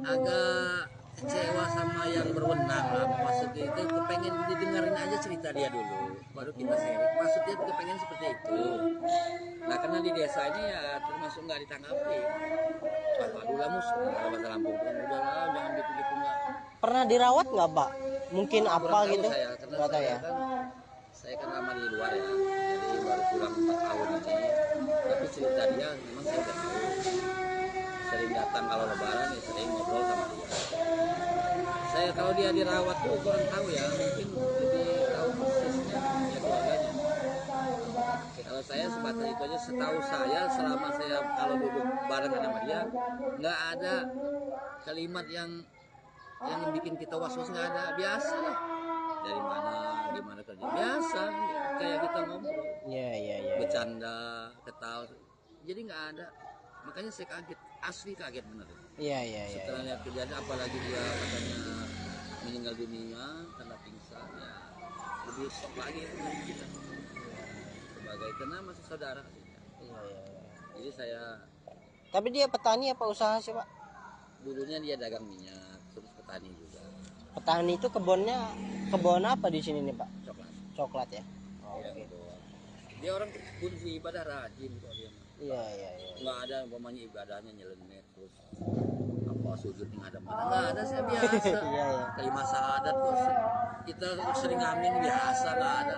E: agak kecewa sama yang berwenang lah, maksudnya itu kepengen didengarin aja cerita dia dulu, baru kita sharing. Maksudnya itu kepengen seperti itu. Nah karena di desa ini ya termasuk nggak ditanggapi. Apa dulu lah mus, kalau bahasa Lampung kan udah lah, jangan gitu-gitu nggak.
D: Pernah dirawat nggak Pak? Mungkin apa gitu?
E: Nggak tahu ya. Saya kan lama di luar ya, jadi baru pulang 4 tahun ini. Tapi cerita dia memang saya udah tahu. Sering datang kalau lebaran ya sering ngobrol sama dia. Saya kalau dia dirawat tuh kurang tahu ya, mungkin lebih tahu persisnya ya keluarganya. Kalau saya sebatas itu aja, setahu saya selama saya kalau duduk bareng sama dia nggak ada kalimat yang bikin kita was-was, nggak ada, biasa lah. Dari mana, gimana kerja, biasa kayak kita ngobrol.
D: Iya.
E: Bercanda, ketawa, jadi nggak ada. Makanya saya kaget, asli kaget bener.
D: Iya.
E: Setelah lihat kejadian, apalagi dia katanya meninggal dunia karena pingsan, ya lebih shock lagi kita. Sebagai karena masih saudara. Iya. Jadi saya.
D: Tapi dia petani apa usaha sih Pak?
E: Dulunya dia dagang minyak, terus petani juga.
D: Petani itu kebun apa di sini nih Pak? Coklat ya.
E: Oke. Dia orang kebun sih, ibadah rajin kok dia.
D: Iya.
E: Nggak ada umpamanya ibadahnya nyeleneh terus apa sujud nggak ada mana, nggak ada, saya biasa.
D: Iya.
E: Kelima syahadat kok kita sering amin biasa, nggak ada.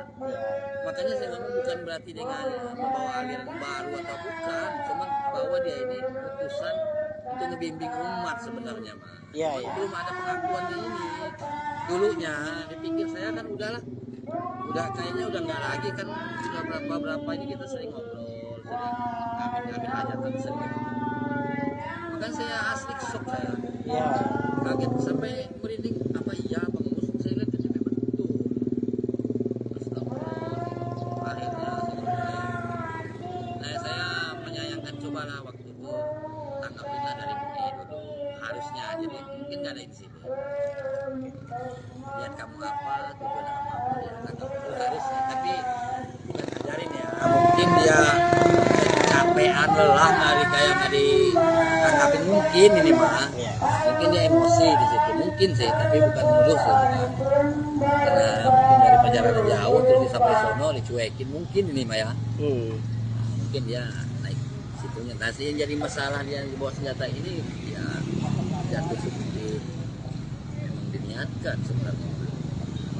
E: Makanya saya ngomong bukan berarti dengan membawa aliran baru atau bukan, cuman bahwa dia ini utusan untuk ngebimbing umat sebenarnya mah.
D: Iya.
E: Belum ada pengakuannya ini. Dulunya dipikir saya kan udah kayaknya udah nggak lagi kan, sudah berapa ini kita sering ngobrol, sering amin hajatan sering gitu. Makanya saya asli shock saya.
D: Iya.
E: Kaget sampai merinding, apa iya Bang Mus, saya lihat itu memang betul. Astagfirullah. Akhirnya saya menyayangkan, cobalah waktu itu tanggapinlah dari bumi dulu, harusnya aja deh, mungkin nggak ada insiden. Lihat kamu apa, tujuan kamu apa, ya tanggap itu harusnya, tapi bukan ajarin ya. Mungkin dia capean, lelah, nggak ditanggapin, mungkin ini mah. Mungkin dia emosi di situ, mungkin sih, tapi bukan nuduh sih. Karena mungkin dari perjalanan jauh terus sampai sono dicuekin, mungkin ini mah ya. Mungkin dia naik situnya. Nah, yang jadi masalah dia bawa senjata ini ya jatuh seperti memang diniatkan sebenarnya.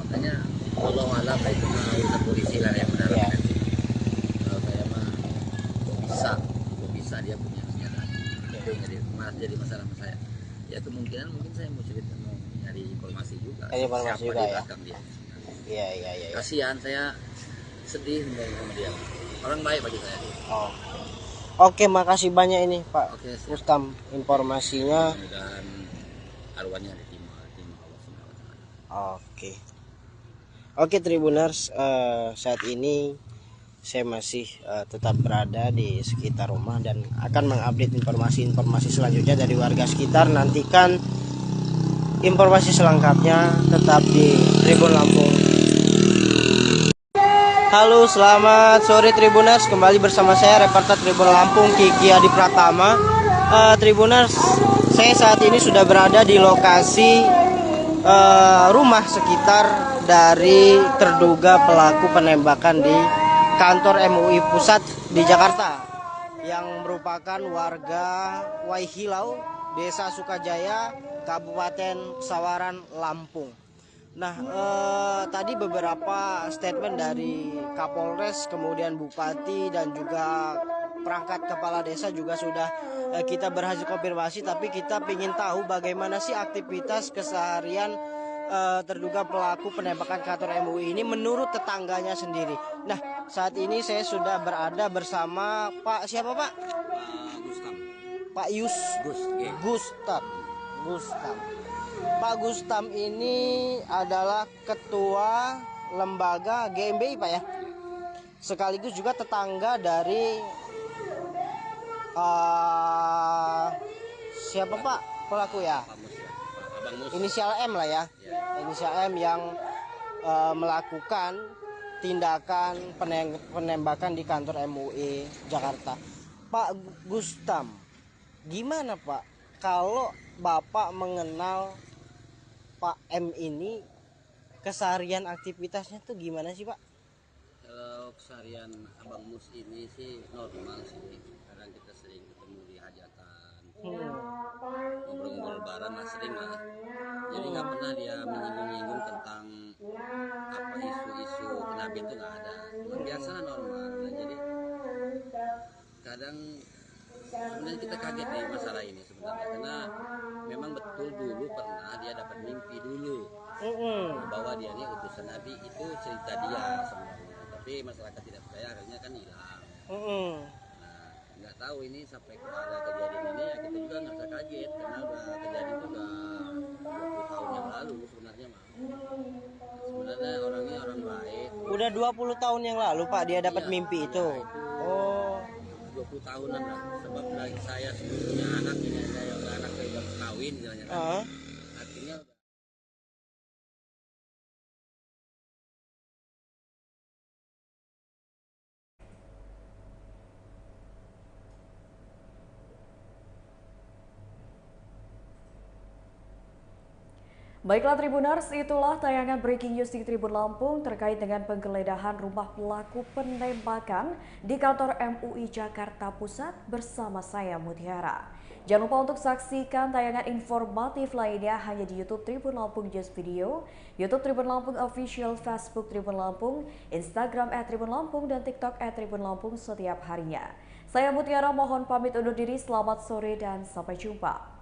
E: Makanya Allah alam itu mah urusan polisi lah yang mendalam. Kalau saya mah kok bisa dia punya senjata. Ya kemungkinan mungkin saya mau cerita, mau nyari informasi juga.
D: Nyari informasi
E: siapa
D: juga
E: di
D: ya?
E: belakang dia.
D: Iya.
E: Kasihan, saya sedih melihat sama dia. Orang baik bagi saya.
D: Oh. Oke, makasih banyak ini Pak
E: Oke, siap.
D: Rustam informasinya.
E: Dan arwahnya diterima Allah SWT.
D: Oke Tribuners, saat ini saya masih tetap berada di sekitar rumah dan akan mengupdate informasi-informasi selanjutnya dari warga sekitar. Nantikan informasi selengkapnya tetap di Tribun Lampung. Halo, selamat sore Tribuners, kembali bersama saya reporter Tribun Lampung Kiki Adi Pratama. Tribuners, saya saat ini sudah berada di lokasi rumah sekitar dari terduga pelaku penembakan di kantor MUI Pusat di Jakarta yang merupakan warga Waihilau, Desa Sukajaya, Kabupaten Pesawaran, Lampung. Nah, tadi beberapa statement dari Kapolres, kemudian Bupati dan juga perangkat kepala desa juga sudah kita berhasil konfirmasi, tapi kita ingin tahu bagaimana sih aktivitas keseharian terduga pelaku penembakan kantor MUI ini menurut tetangganya sendiri. Nah, saat ini saya sudah berada bersama Pak siapa Pak?
E: Gustam.
D: Pak Gustam. Pak Gustam ini adalah ketua lembaga GMBI Pak ya, sekaligus juga tetangga dari siapa Pak pelaku ya? Inisial M lah ya, inisial M yang melakukan tindakan penembakan di kantor MUI Jakarta. Pak Gustam, gimana Pak kalau Bapak mengenal Pak M ini, keseharian aktivitasnya tuh gimana sih Pak?
E: Kalau keseharian Abang Mus ini sih normal sih, kadang kita sering ketemu di hajatan, ngobrol-ngobrol lebaran lah, sering lah. Jadi nggak pernah dia menyinggung-nyinggung tentang apa isu-isu Nabi itu, nggak ada. Biasa lah, normal. Nah, jadi kadang sebenarnya kita kaget nih masalah ini sebenarnya, karena memang betul dulu pernah dia dapat mimpi dulu bahwa dia ini utusan Nabi, itu cerita dia sebenarnya, tapi masyarakat tidak percaya, akhirnya kan hilang. Nah, nggak tahu ini sampai ada kejadian ini, ya kita juga nggak usah kaget karena udah kejadian itu udah 20 tahun yang lalu sebenarnya mah. Sebenarnya orangnya orang baik.
D: Udah 20 tahun yang lalu Pak dia dapat mimpi itu. Oh,
E: 20 tahunan lah, sebab dari saya punya anak ini, saya udah anak saya udah kawin jalannya kan. Artinya
B: Baiklah Tribuners, itulah tayangan breaking news di Tribun Lampung terkait dengan penggeledahan rumah pelaku penembakan di kantor MUI Jakarta Pusat bersama saya Mutiara. Jangan lupa untuk saksikan tayangan informatif lainnya hanya di YouTube Tribun Lampung Just Video, YouTube Tribun Lampung Official, Facebook Tribun Lampung, Instagram @Tribun Lampung, dan TikTok @Tribun Lampung setiap harinya. Saya Mutiara mohon pamit undur diri, selamat sore dan sampai jumpa.